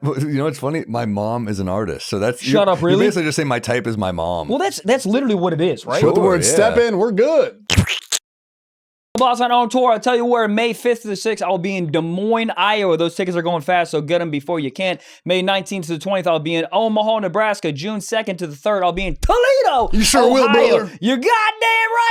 Well, you know what's funny? My mom is an artist, so that's Shut up, really? You basically just say my type is my mom. Well, that's literally what it is, right? Put the word step in, we're good. Boss on tour. I'll tell you where May 5th to the 6th, I'll be in Des Moines, Iowa. Those tickets are going fast, so get them before you can. May 19th to the 20th, I'll be in Omaha, Nebraska. June 2nd to the 3rd, I'll be in Toledo, You sure will, Ohio. brother. You're goddamn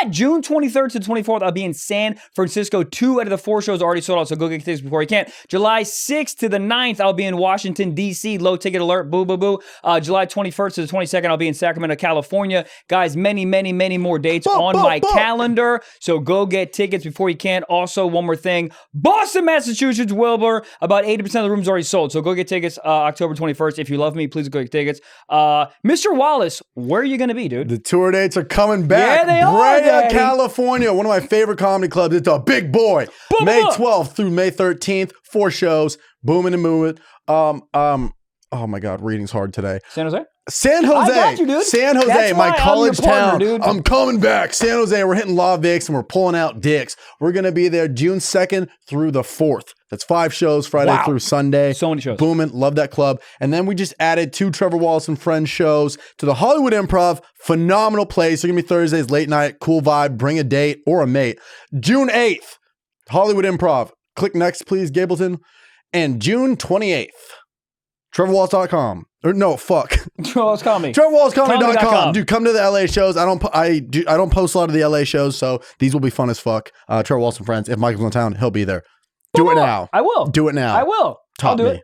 right. June 23rd to the 24th, I'll be in San Francisco. 2 out of the 4 shows are already sold out, so go get tickets before you can. July 6th to the 9th, I'll be in Washington, D.C. Low ticket alert, boo, boo, boo. July 21st to the 22nd, I'll be in Sacramento, California. Guys, many, many, many more dates on my calendar, so go get tickets before you can. Also, one more thing, Boston, Massachusetts, Wilbur, about 80% of the rooms already sold, so go get tickets October 21st. If you love me, please go get tickets. Mr. Wallace, where are you going to be, dude? The tour dates are coming back. Yeah, they are, Brea, Daddy. California, one of my favorite comedy clubs. It's a big boy. Boom, May boom. 12th through May 13th, 4 shows, booming and moving. Oh my God, reading's hard today. San Jose? San Jose. I got you, dude. San Jose, That's why my I'm college your partner, town. dude. I'm coming back. San Jose, we're hitting La Vix and we're pulling out dicks. We're going to be there June 2nd through the 4th. That's 5 shows, Friday through Sunday. So many shows. Booming. Love that club. And then we just added 2 Trevor Wallace and Friends shows to the Hollywood Improv. Phenomenal place. They're going to be Thursdays, late night, cool vibe. Bring a date or a mate. June 8th, Hollywood Improv. Click next, please, Gableton. And June 28th, TrevorWallace.com. Or no, fuck. Wallace Comedy. TrevorWallaceComedy.com. Dude, come to the LA shows. I don't post a lot of the LA shows, so these will be fun as fuck. Trevor Wallace and Friends. If Michael's in town, he'll be there. Do it now. I will. Do it now. I will. I'll do it.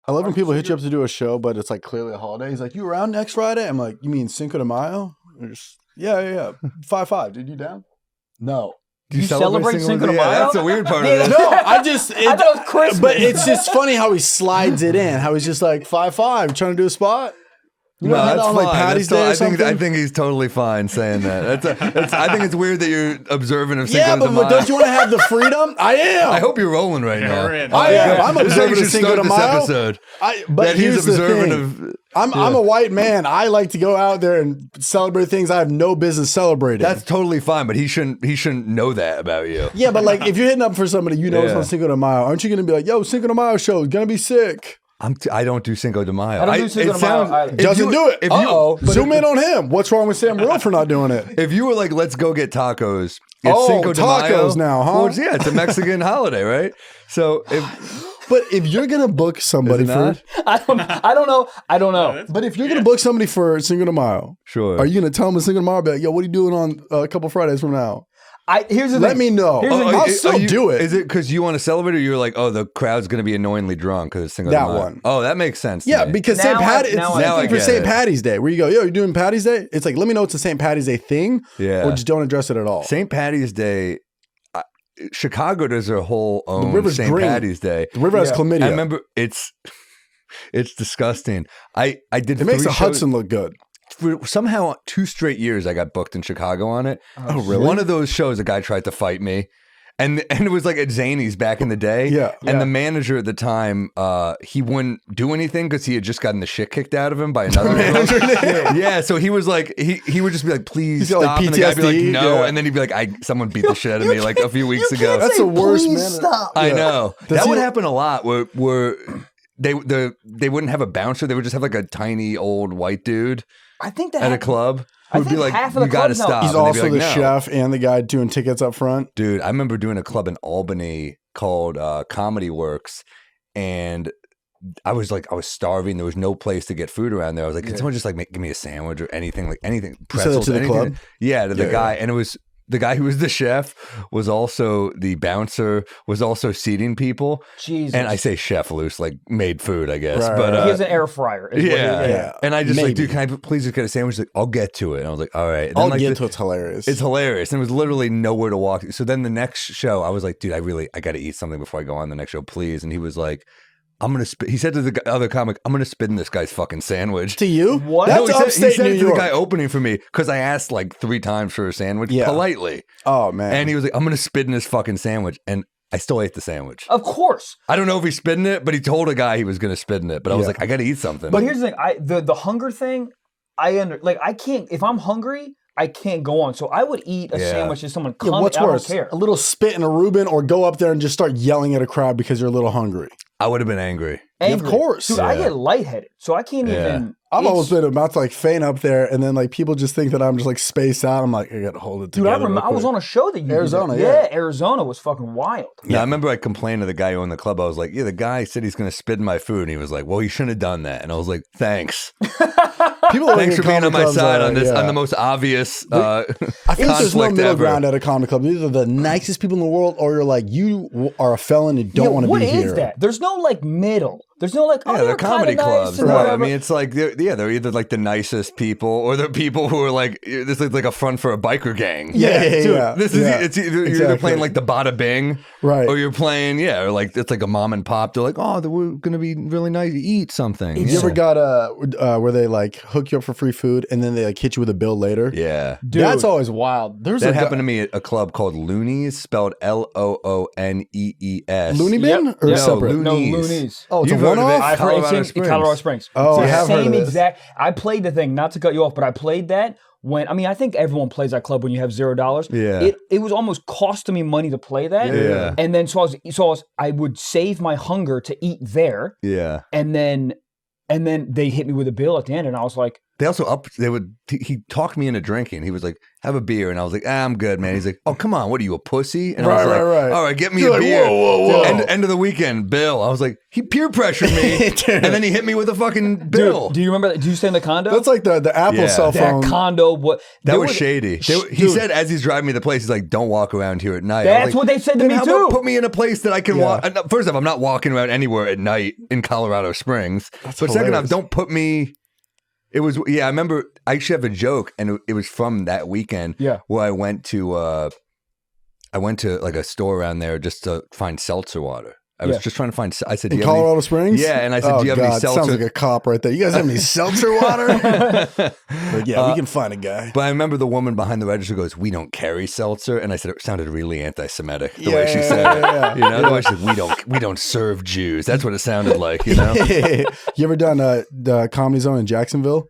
I love when people hit you up to do a show, but it's like clearly a holiday. He's like, "You around next Friday?" I'm like, "You mean Cinco de Mayo?" Yeah. 5-5. Dude, you down? No. Do You celebrate Cinco de Mayo? That's the weird part of Yeah, it. No, I thought it was Christmas. But it's just funny how he slides it in. How he's just like 5-5, trying to do a spot. You know, No, that's on fine. like Patty's Day or I something. think he's totally fine saying that. I think it's weird that you're observant of Cinco Yeah, de Mayo. but don't you want to have the freedom? I am. I hope you're rolling right now. we're in. I am. I'm This is how we observant should of Cinco start de this Mayo. episode. But That he's here's the observant thing. of. I'm a white man. I like to go out there and celebrate things I have no business celebrating. That's totally fine, but he shouldn't know that about you. yeah, but like if you're hitting up for somebody you know it's Yeah. on Cinco de Mayo, aren't you going to be like, "Yo, Cinco de Mayo show is going to be sick"? I don't do Cinco de Mayo. I don't do Cinco de Mayo either. Doesn't do it. If you, Zoom in on him. What's wrong with Sam Morril for not doing it? if you were like, let's go get tacos. It's Oh, Cinco de Mayo. tacos now, huh? Well, yeah, it's a Mexican holiday, right? So But if you're going to book somebody Is it for, not? I don't know. but if you're going to book somebody for Cinco de Mayo, Sure. are you going to tell them Cinco de Mayo? Be like, "Yo, what are you doing on a couple Fridays from now?" Here's the Let thing. me know. Here's the thing. I'll still do it. Is it because you want to celebrate, or you're like, oh, the crowd's going to be annoyingly drunk because it's Cinco de That Mayo? one. Oh, that makes sense. to Yeah, me. because Now St. I- Patty's, it's now the I same thing for get St. it. Patty's Day, where you go, "Yo, you're doing Patty's Day?" It's like, let me know it's a St. Patty's Day thing, Yeah. or just don't address it at all. St. Patty's Day. Chicago does their whole own river's St. green. Patty's Day. The river has chlamydia. I remember it's disgusting. I did. It makes 3 the shows- Hudson look good. For somehow 2 straight years I got booked in Chicago on it. Oh, really? One of those shows, a guy tried to fight me. And it was like at Zany's back in the day. Yeah. And the manager at the time, he wouldn't do anything because he had just gotten the shit kicked out of him by another manager. Yeah, so he was like, he would just be like, please He's got, like, stop. And the guy would be like, PTSD, no. yeah. And then he'd be like, someone beat the shit out of me like a few weeks ago. That's the worst, man. Stop. I know. Does That he- would happen a lot where they wouldn't have a bouncer. They would just have like a tiny old white dude I think that at a club who would be think like, half of the you got to clubs now- stop. He's And they'd be also like, the "No." chef and the guy doing tickets up front. Dude, I remember doing a club in Albany called Comedy Works, and I was starving. There was no place to get food around there. I was like, can someone just like give me a sandwich or anything, like anything, You said that pretzels, to the anything? club? Yeah, to the Yeah, guy. And it was the guy who was the chef was also the bouncer, was also seating people. Jesus. And I say chef loose, like made food, I guess. Right, but right. he has an air fryer. is what yeah, it is. Yeah. And I just like, Maybe. dude, can I please just get a sandwich? He's like, I'll get to it. And I was like, all right. And then, I'll like, get to it's hilarious. it's hilarious. And it was literally nowhere to walk. So then the next show, I was like, dude, I got to eat something before I go on the next show, please. And he was like, he said to the other comic, I'm going to spit in this guy's fucking sandwich. to you? What? That's No, he upstate said New it to York. the guy opening for me because I asked like 3 times for a sandwich politely. Oh, man. And he was like, I'm going to spit in this fucking sandwich. And I still ate the sandwich. Of course. I don't know if he spit in it, but he told a guy he was going to spit in it. But I was Yeah. like, I got to eat something. But here's the thing. The hunger thing, I can't, if I'm hungry, I can't go on. So I would eat a Yeah. sandwich if someone Yeah, comes. what's I worse? don't care. A little spit in a Reuben or go up there and just start yelling at a crowd because you're a little hungry? I would have been angry. Of course. Dude, I get lightheaded, so I can't even. I've always been about to like faint up there, and then like people just think that I'm just like spaced out. I'm like, I gotta hold it together. Dude, I was on a show that you Arizona, did. yeah. Arizona was fucking wild. Yeah, I remember I complained to the guy who owned the club. I was like, yeah, the guy said he's going to spit in my food. And he was like, well, you shouldn't have done that. And I was like, thanks. People are Thanks for being on my side on this, on the most obvious I think there's no middle ground at a comedy club. You're either the nicest people in the world, or you're like, you are a felon and don't want to be here. What is that? There's no like middle. There's no like, they're comedy clubs, nice, right? I mean, it's like they're either like the nicest people, or they're people who are like, this is like a front for a biker gang. Yeah. This is it's either you're either playing like the Bada Bing, right? Or you're playing or like it's like a mom and pop. They're like, oh, we're gonna be really nice. Eat something. You ever got where they like hook you up for free food and then they like hit you with a bill later? Yeah, dude, that's always wild. That happened to me at a club called Loonies, spelled Loonees. Looney Bin or separate? No, Loonies. Oh, it's a one-off. I've heard it's in Colorado Springs. Oh, I have heard of same this. exact. I played the thing, not to cut you off, but I played that when, I mean, I think everyone plays that club when you have $0. Yeah. It was almost costing me money to play that. Yeah. And then I would save my hunger to eat there. Yeah. And then they hit me with a bill at the end, and I was like, he talked me into drinking. He was like, have a beer. And I was like, I'm good, man. He's like, oh, come on. What are you, a pussy? And I was like, all right, get me a beer. Whoa. End of the weekend, Bill. I was like, he peer pressured me. And then he hit me with a fucking bill. Dude, do you remember that? Do you stay in the condo? That's like the Apple cell phone. That condo, what? That was shady. He said as he's driving me to the place, he's like, don't walk around here at night. That's what they said to me how too. about put me in a place that I can walk. First off, I'm not walking around anywhere at night in Colorado Springs. But second off, don't put me... It was, I remember, I actually have a joke, and it was from that weekend where I went to like a store around there just to find seltzer water. I was just trying to find, I said, in Colorado Springs? Yeah, and I said, do you have any seltzer? Sounds like a cop right there. You guys have any seltzer water? Like, yeah, we can find a guy. But I remember the woman behind the register goes, we don't carry seltzer. And I said, it sounded really anti-Semitic the way she said it. You know, the way she said, we don't serve Jews. That's what it sounded like, you know? You ever done the Comedy Zone in Jacksonville?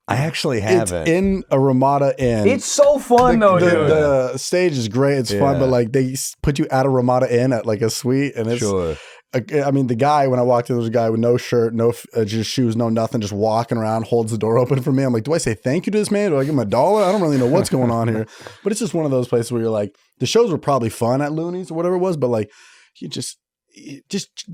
I actually haven't. It's in a Ramada Inn. It's so fun though, dude. The stage is great. It's fun, but like they put you at a Ramada Inn at like a suite, and it's. Sure. I mean, the guy, when I walked in, there was a guy with no shirt, no just shoes, no nothing, just walking around, holds the door open for me. I'm like, do I say thank you to this man? Do I give him $1? I don't really know what's going on here. But it's just one of those places where you're like, the shows were probably fun at Looney's or whatever it was, but like, you just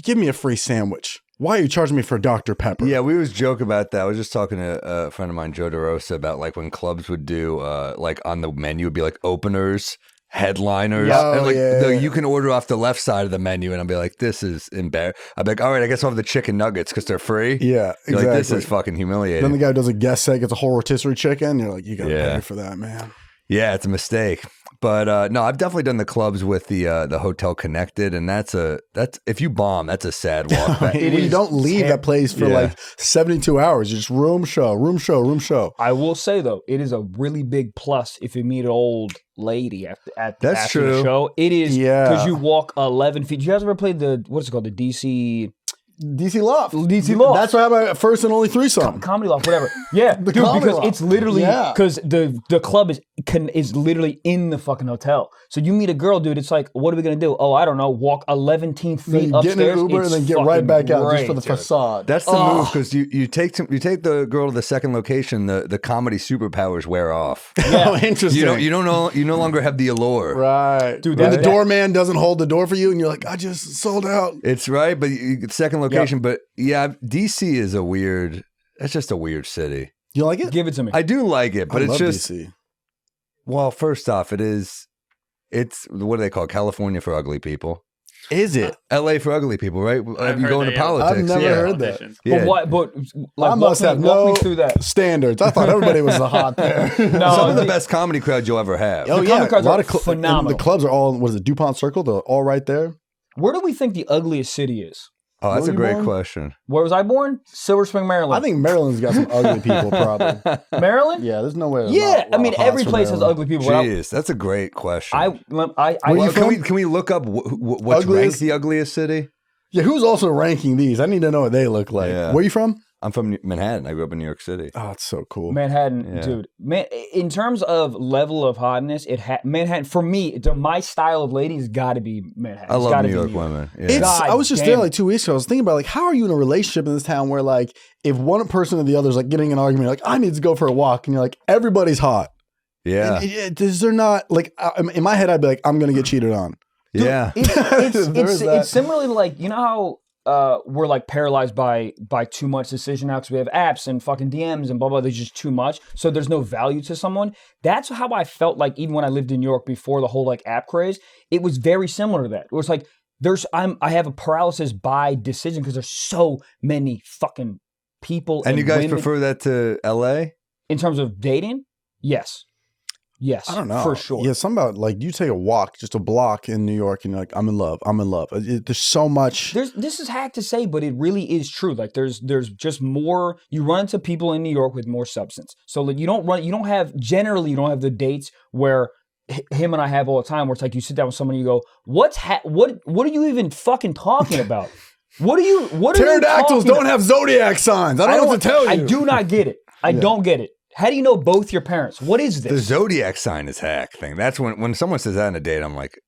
give me a free sandwich. Why are you charging me for Dr. Pepper? Yeah, we always joke about that. I was just talking to a friend of mine, Joe DeRosa, about like when clubs would do like on the menu would be like openers, headliners, and like you can order off the left side of the menu, and I'll be like, this is embarrassing. I'll be like, all right, I guess I'll have the chicken nuggets because they're free. Yeah, exactly. You're like, this is fucking humiliating. Then the guy who does a guest set, gets a whole rotisserie chicken. You're like, you gotta pay for that, man. Yeah, it's a mistake. But no, I've definitely done the clubs with the Hotel Connected, and that's if you bomb, that's a sad walk back. You don't leave that place for like 72 hours. You just room show. I will say though, it is a really big plus if you meet an old lady after the show. It is because you walk 11 feet. You guys ever played what's it called, the DC Loft. That's where I had my first and only threesome. Comedy Loft, whatever. Yeah, dude, because Loft. it's literally because the club is literally in the fucking hotel. So you meet a girl, dude. It's like, what are we gonna do? Oh, I don't know. Walk 11 feet upstairs. Get in an Uber and then get right back out just for the facade. That's the move because you take the girl to the second location. The comedy superpowers wear off. Oh, interesting. You no longer have the allure, right, dude? When the doorman doesn't hold the door for you, and you're like, I just sold out. It's right, but second location. But yeah, DC is that's just a weird city. You like it? Give it to me. I do like it, but it's just DC. Well, first off, it's what do they call it? California for ugly people. Is it? LA for ugly people, right? You go into politics. I've never heard that. Yeah. But like, I must have no through that. standards. I thought everybody was hot there. No, some of the best comedy crowds you'll ever have. Oh, yeah. A lot of phenomenal. The clubs are all, what is it, DuPont Circle? They're all right there. Where do we think the ugliest city is? Oh, that's a great question. Where was I born? Silver Spring, Maryland. I think Maryland's got some ugly people, probably. Maryland? Yeah, there's no way. I mean, every place has ugly people. Jeez, that's a great question. Can we look up what's ranked the ugliest city? Yeah, who's also ranking these? I need to know what they look like. Yeah. Where are you from? I'm from Manhattan. I grew up in New York City. Oh, it's so cool. Manhattan, dude. Man, in terms of level of hotness, Manhattan for me, my style of ladies got to be Manhattan. I love New York women. Yeah. I was just there like 2 weeks ago. I was thinking about like, how are you in a relationship in this town where like, if one person or the other is like getting an argument, you're like, I need to go for a walk, and you're like, everybody's hot. Yeah. Is there not like in my head? I'd be like, I'm gonna get cheated on. Dude, yeah. It's similarly like, you know how we're like paralyzed by too much decision now because we have apps and fucking DMs and blah blah. There's just too much, so there's no value to someone. That's how I felt like even when I lived in New York before the whole like app craze. It was very similar to that. It was like I have a paralysis by decision because there's so many fucking people. And you guys women. prefer that to LA In terms of dating? Yes. Yes, I don't know. For sure. Yeah, something about like you take a walk, just a block in New York, and you're like, I'm in love. I'm in love. There's so much. This is hack to say, but it really is true. Like there's just more. You run into people in New York with more substance. So like you don't have the dates where him and I have all the time, where it's like you sit down with someone and you go, what are you even fucking talking about? What are Pterodactyls don't have zodiac signs. I don't know what to tell you. I do not get it. I don't get it. How do you know both your parents? What is this? The zodiac sign is hack thing. That's when someone says that on a date, I'm like,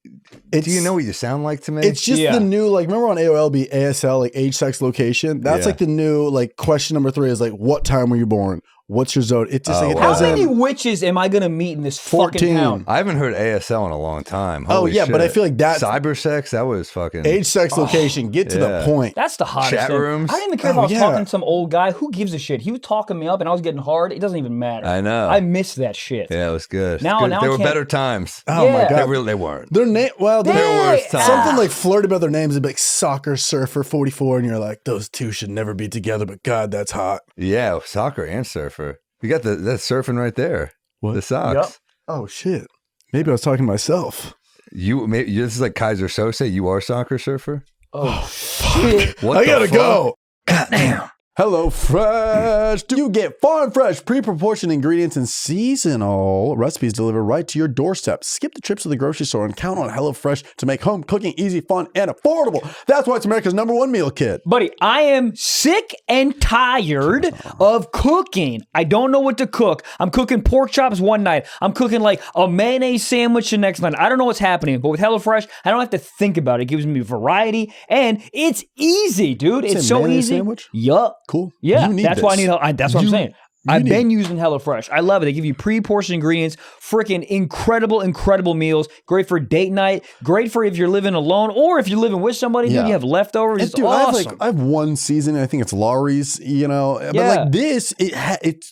do you know what you sound like to me? It's just the new, like, remember on AOL be ASL, like age, sex, location? That's like the new, like, question number 3 is like, what time were you born? What's your zodiac? It just how many witches am I going to meet in this 14. fucking town? I haven't heard ASL in a long time. Holy shit. But I feel like that Cybersex, that was fucking age, sex, location. Get to the point. That's the hottest chat rooms. I didn't even care if I was talking to some old guy. Who gives a shit? He was talking me up, and I was getting hard. It doesn't even matter. I know. I miss that shit. Yeah, it was good. Now there were better times. Oh my god, they weren't. Their name, well, their worst time. Something like flirty about their names would be like soccer surfer 44, and you're like, those two should never be together. But God, that's hot. Yeah, soccer and surfer. You got that surfing right there. What? The socks. Yep. Oh shit. Maybe I was talking to myself. This is like Kaiser Sose. You are soccer surfer. Oh shit! I gotta go. God damn. Hello Fresh. Do you get farm fresh, pre-proportioned ingredients and seasonal recipes delivered right to your doorstep? Skip the trips to the grocery store and count on HelloFresh to make home cooking easy, fun, and affordable. That's why it's America's #1 meal kit. Buddy, I am sick and tired of cooking. I don't know what to cook. I'm cooking pork chops one night. I'm cooking like a mayonnaise sandwich the next night. I don't know what's happening, but with HelloFresh, I don't have to think about it. It gives me variety, and it's easy, dude. It's so easy. Sandwich? Yup. Cool. Yeah, that's why I need. That's what I'm saying. I've been using HelloFresh. I love it. They give you pre-portioned ingredients, freaking incredible meals. Great for date night. Great for if you're living alone or if you're living with somebody. Dude, you have leftovers. It's awesome. I have one season. I think it's Lawry's. But like this,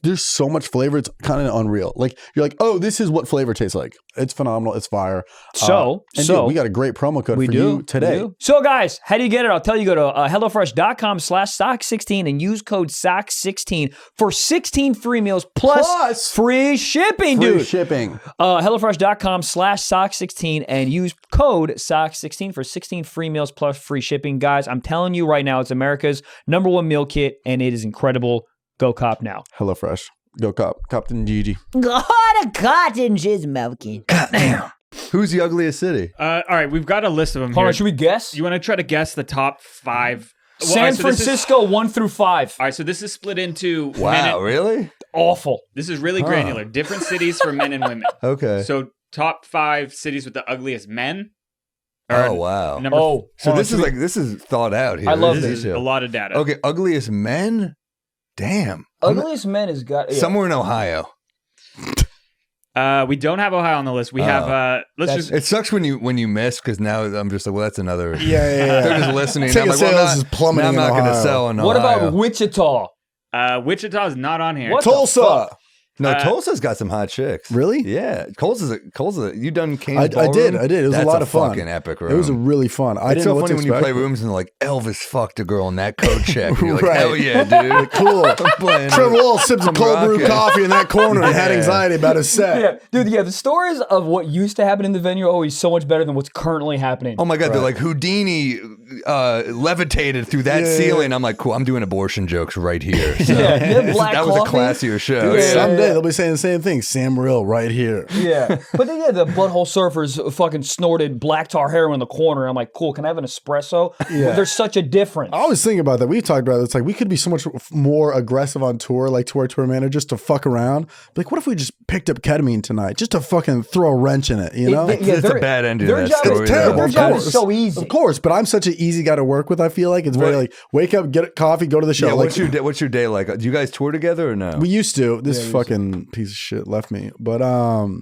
there's so much flavor. It's kind of unreal. Like you're like, oh, this is what flavor tastes like. It's phenomenal. It's fire. So we got a great promo code for you today. So guys, how do you get it? I'll tell you. Go to HelloFresh.com/sock16 and use code SOCK16 for 16 free meals plus free shipping, dude. Free shipping. HelloFresh.com/sock16 and use code SOCK16 for 16 free meals plus free shipping. Guys, I'm telling you right now, it's America's #1 meal kit and it is incredible. Go cop now. HelloFresh. Go cop. Captain Gigi. Go to cotton she's milking. Goddamn. Who's the ugliest city? All right, we've got a list of them Hold here. on, should we guess? You want to try to guess the top 5? San Francisco, 1 through 5. All right, so this is split into really? Awful. This is really granular. Different cities for men and women. Okay. So top 5 cities with the ugliest men. Oh wow. So this is thought out here. I love this. Is a lot of data. Okay, ugliest men? Damn. Ugliest men has got somewhere in Ohio. We don't have Ohio on the list. We have It sucks when you miss because now I'm just like, well, that's another. Yeah. They're just listening. I'm like, well, is plummeting. I'm not going to sell in Ohio. What about Wichita? Wichita is not on here. What Tulsa. No, Tulsa's got some hot chicks. Really? Yeah. Tulsa's you done Kane's I Ballroom? did. It was a lot of fun. Fucking epic room. It was a really fun. It's so funny when you play rooms and like Elvis fucked a girl in that coat check. And you're like, Right. hell yeah, dude. Like, cool. Trevor Wall sipped some cold brew rocket. coffee in that corner and had anxiety about his set. Yeah, dude. Yeah, the stories of what used to happen in the venue are always so much better than what's currently happening. Oh my god, they're like Houdini levitated through that ceiling. I'm like, cool. I'm doing abortion jokes right here. So that was a classier show. Dude, someday day, they'll be saying the same thing. Sam Morril right here. Yeah. But then, the butthole surfers fucking snorted black tar heroin in the corner. I'm like, cool, can I have an espresso? Yeah. There's such a difference. I was thinking about that. We talked about it. It's like we could be so much more aggressive on tour, like to our tour manager, just to fuck around. Like, what if we just picked up ketamine tonight, just to fucking throw a wrench in it? You know, it's a bad ending. Their job It's terrible. Their job is so easy. Of course, but I'm such an easy guy to work with. I feel like it's very like wake up, get a coffee, go to the show. Yeah, like, what's your day like? Do you guys tour together or no? we used to. This fucking piece of shit left me. But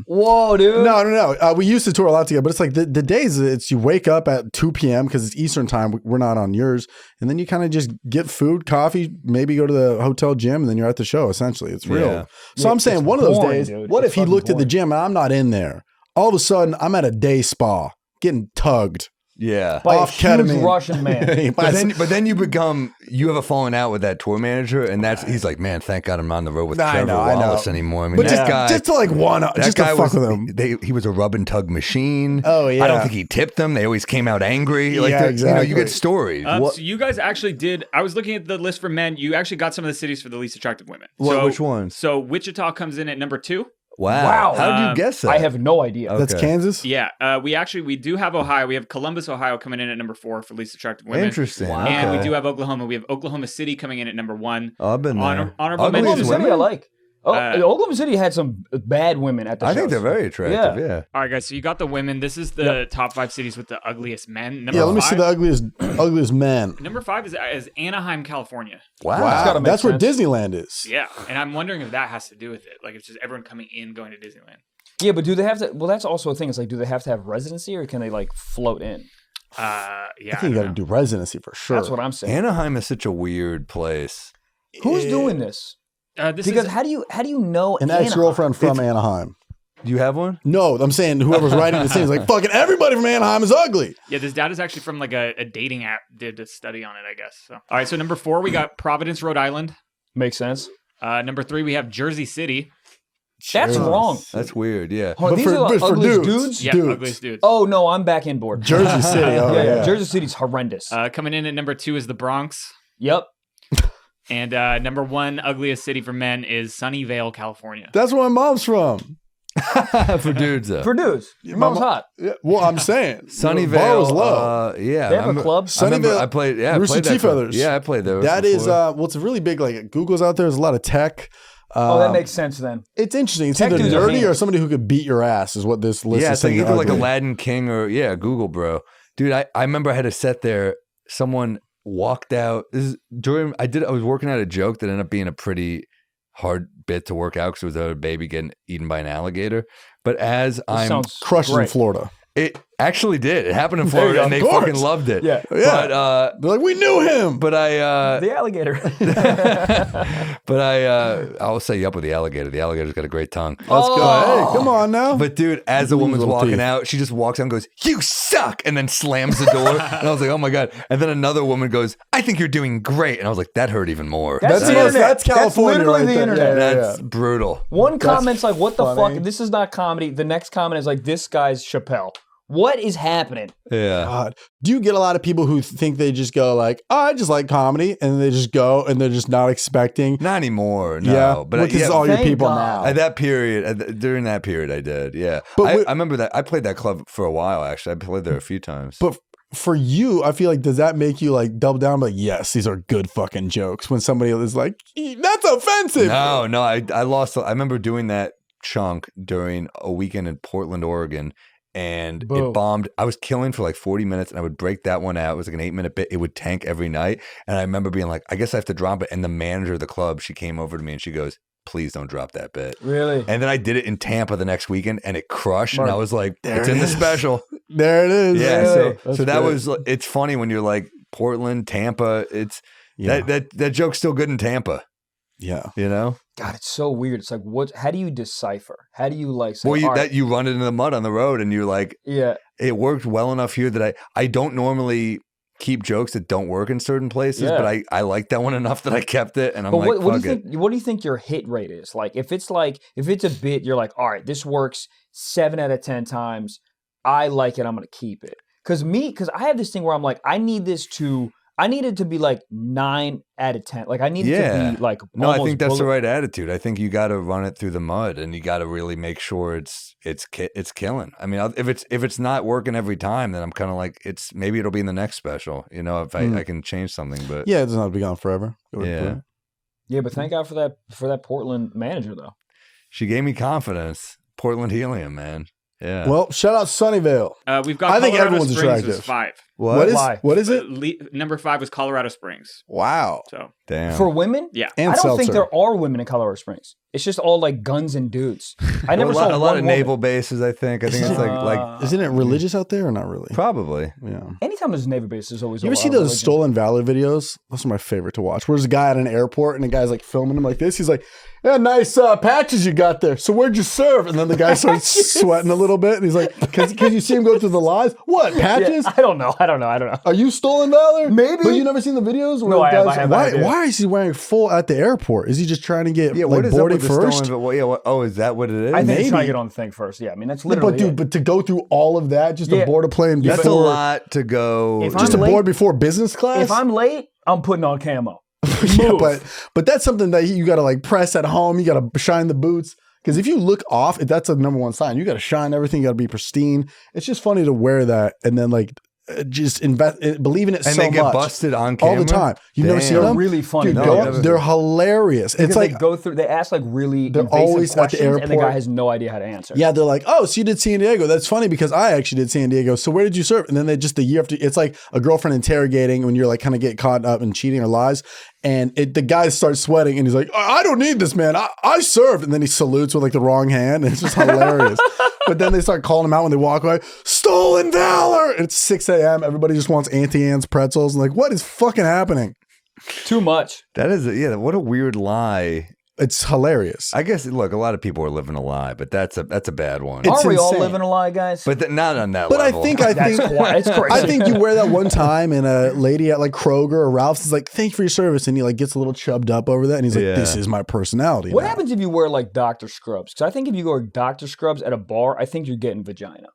whoa, dude. No. We used to tour a lot together, but it's like the days it's you wake up at 2 p.m. because it's Eastern time. We're not on yours, and then you kind of just get food, coffee, maybe go to the hotel gym, and then you're at the show. Essentially, it's real. Yeah. So I'm saying one of those boring, days. dude. What It's if he fucking looked at the boring. gym and I'm not in there? All of a sudden, I'm at a day spa getting tugged. Yeah. By off a huge ketamine. Russian man. But then you have a falling out with that tour manager, and he's like, man, thank God I'm not on the road with Trevor Wallace anymore. I mean, but that guy, just to like just to fuck with him. He was a rub and tug machine. Oh, yeah. I don't think he tipped them. They always came out angry. Like, Yeah, exactly. you get stories. So you guys actually did. I was looking at the list for men. You actually got some of the cities for the least attractive women. Which ones? So Wichita comes in at number 2. Wow. How did you guess that? I have no idea. That's Kansas. Yeah, we do have Ohio. We have Columbus, Ohio, coming in at number 4 for least attractive women. Interesting. Wow. And we Okay. do have Oklahoma. We have Oklahoma City coming in at number 1. Oh, I've been there. Honorable Ugly Oklahoma mention. City, I like. Uh, Oklahoma City had some bad women at the I shows. think they're very attractive. Yeah. Yeah. All right, guys. So you got the women. This is the top 5 cities with the ugliest men. Number Yeah, let me 5, see the ugliest man. Number 5 is Anaheim, California. Wow. gotta make That's where sense. Disneyland is. Yeah, and I'm wondering if that has to do with it. Like, it's just everyone coming in, going to Disneyland. Yeah, but do they have to? Well, that's also a thing. It's like, do they have to have residency or can they like float in? Yeah, I think you got to do residency for sure. That's what I'm saying. Anaheim is such a weird place. Who's doing this? This Because is how do you know An Anaheim? ex-girlfriend from Anaheim. Do you have one? No, I'm saying whoever's writing this thing is like, fucking everybody from Anaheim is ugly. yeah. This data is actually from like a dating app. Did a study on it, I guess. So, all right. So number 4, we got Providence, Rhode Island. Makes sense. Number 3, we have Jersey City. That's wrong. That's weird. Yeah. Hold on, But these are the for ugliest dudes. dudes? Yeah, Dudes. ugliest dudes. Oh no, I'm back in board. Jersey City. Oh, yeah. Jersey City's horrendous. Coming in at number 2 is the Bronx. Yep. And number 1 ugliest city for men is Sunnyvale, California. That's where my mom's from. For dudes, though. For dudes, your mom's hot. Yeah, well, I'm saying. Sunnyvale. Bar was low. Yeah. They have a club. I remember Sunnyvale- I played. Yeah, I Rooster played that Tea club. Feathers. Yeah, I played there. That is, before. well, it's really big. Like Google's out there. There's a lot of tech. Oh, that makes sense then. It's interesting. It's Tech either dudes are nerdy or hands. somebody who could beat your ass is what this list Yeah, is it's like saying. either like ugly. Aladdin King or Google, bro. Dude, I remember I had a set there. Someone walked out. I was working out a joke that ended up being a pretty hard bit to work out because it was a baby getting eaten by an alligator. But as I'm Sounds crushed in great. Florida. it actually did. It happened in There you Florida go, and they of course. fucking loved it. Yeah. Yeah. They're like, we knew him. But I The alligator. I'll set you up with the alligator. The alligator's got a great tongue. Let's go. Hey, come on now. But dude, as the woman's Little walking teeth. out, she just walks out and goes, "You suck," and then slams the door. And I was like, "Oh my god!" And then another woman goes, "I think you're doing great," and I was like, "That hurt even more." That's That's the most- internet. that's California That's literally right the there. internet. Yeah, That's brutal. One comment's like, what the funny. fuck? This is not comedy. The next comment is like, this guy's Chappelle. What is happening? Yeah. God. Do you get a lot of people who think they just go like, oh, I just like comedy, and they just go and they're just not expecting? Not anymore. No. Yeah, But because yeah, all your thank people God. now. at that period, during that period, I did. Yeah. But I remember that. I played that club for a while. Actually, I played there a few times. But for you, I feel like, does that make you like double down? Like, yes, these are good fucking jokes. When somebody is like, that's offensive. No. I lost. I remember doing that chunk during a weekend in Portland, Oregon. And Boom. it bombed. I was killing for like 40 minutes and I would break that one out. It was like an 8-minute bit. It would tank every night. And I remember being like, I guess I have to drop it. And the manager of the club, she came over to me and she goes, please don't drop that bit. Really? And then I did it in Tampa the next weekend and it crushed. Mark, and I was like, there it's it in the is. special. There it is. Yeah. Really? So that was, it's funny when you're like Portland, Tampa, it's that joke's still good in Tampa, Yeah. you know? God, it's so weird. It's like, how do you decipher? How do you like say, Well, all right, you run it in the mud on the road and you're like, yeah. it worked well enough here that I don't normally keep jokes that don't work in certain places, Yeah. but I like that one enough that I kept it, and I'm But like, what do you fuck it. think? What do you think your hit rate is? Like, if it's a bit, you're like, all right, this works 7 out of 10 times. I like it. I'm gonna keep it. Because I have this thing where I'm like, I need this to I need it to be like 9 out of 10. Like I need it to be like no. I almost think that's the right attitude. I think you got to run it through the mud, and you got to really make sure it's killing. I mean, if it's not working every time, then I'm kind of like maybe it'll be in the next special. You know, if I can change something, but yeah, it doesn't have to be gone forever. Yeah, but thank God for that Portland manager though. She gave me confidence. Portland Helium, man. Yeah. Well, shout out Sunnyvale. We've got. I think Colorado everyone's Springs attractive. was 5. What is it? Number 5 was Colorado Springs. Wow. So damn. For women? Yeah. And I don't think seltzer. there are women in Colorado Springs. It's just all like guns and dudes. I never saw a lot of woman. naval bases. I think it's like Isn't it religious out there or not really? probably. Yeah. Anytime there's a naval base, there's always. You ever see those stolen valor videos? Those are my favorite to watch. Where there's a guy at an airport and the guy's like filming him like this. He's like, "Yeah, nice patches you got there. So where'd you serve?" And then the guy starts sweating a little bit, and he's like, "Cause you see him go through the lies. What patches? Yeah, I don't know. Are you stolen valor? Maybe. But you never seen the videos? Where No, the I have. guys- I have no idea. Why is he wearing full at the airport? Is he just trying to get Yeah. What like is up boarding with the first? stolen? Oh, is that what it is? I think he's trying to Maybe. get on the thing first. Yeah, I mean that's literally. But dude, it. but to go through all of that just to Yeah. board a plane before, That's a lot to go. If just to I'm late- board before business class. If I'm late, I'm putting on camo. Yeah, Move. but that's something that you got to like press at home. You got to shine the boots because if you look off, that's a number one sign. You got to shine everything. You got to be pristine. It's just funny to wear that and then like just believe in it and so they get much busted on camera all the time. You've never seen Damn. them? Really funny. Dude, No, go never. up, they're hilarious. Because It's like they go through. They ask like really They're invasive always at the questions, and the airport. guy has no idea how to answer. yeah, they're like, oh, so you did San Diego. That's funny because I actually did San Diego. So where did you serve? And then they just the year after, it's like a girlfriend interrogating when you're like kind of get caught up in cheating or lies. And the guy starts sweating and he's like, I don't need this, man. I served. And then he salutes with like the wrong hand. And it's just hilarious. But then they start calling him out when they walk away. Stolen valor. And it's 6 a.m. Everybody just wants Auntie Anne's pretzels. And like, what is fucking happening? Too much. That is, what a weird lie. It's hilarious. I guess, look, a lot of people are living a lie, but that's a bad one. It's Aren't we all insane. living a lie, guys? But not on that But level. I think It's crazy. I think you wear that one time and a lady at like Kroger or Ralph's is like, thank you for your service. And he like gets a little chubbed up over that. And he's like, Yeah. this is my personality. What now. happens if you wear like Dr. Scrubs? Because I think if you go Dr. Scrubs at a bar, I think you're getting vagina.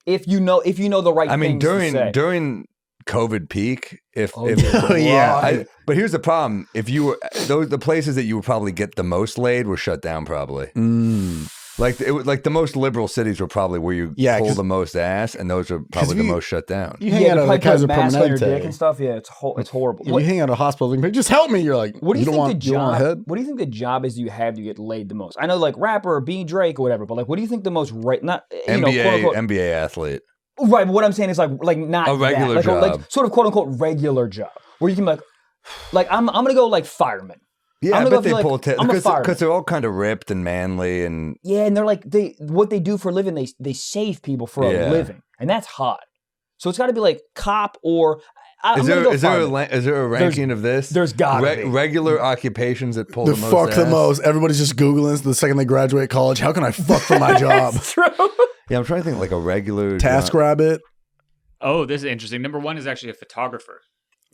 If you know the right. I mean, things to say. during COVID peak, yeah. But here's the problem: if you were the places that you would probably get the most laid were shut down, probably. Like it was like the most liberal cities were probably where you pull 'cause- the most ass, and those are probably the most shut down. You hang out you at probably the Kaiser put a mask on your dick and Permanente. stuff. Yeah, it's horrible. You hang out at a hospital, like, just help me. You're like, What do you don't think want, the you don't want job? a head? What do you think the job is you have to get laid the most? I know like rapper or B Drake or whatever, but like, what do you think the most not NBA quote unquote, NBA athlete. right? But what I'm saying is like not A regular that. job. like sort of quote unquote regular job where you can be like I'm gonna go like fireman. Yeah, I'm I gonna bet go they feel pull like I'm a fireman. because they're all kind of ripped and manly and Yeah, and they're like what they do for a living. They save people for a living, and that's hot. So it's got to be like cop or. is there a ranking of this? There's gotta be. Regular occupations that pull The the most fuck the ass? most. Everybody's just Googling the second they graduate college. How can I fuck for my job? That's true. Yeah, I'm trying to think like a regular Task job. Rabbit. Oh, this is interesting. Number 1 is actually a photographer.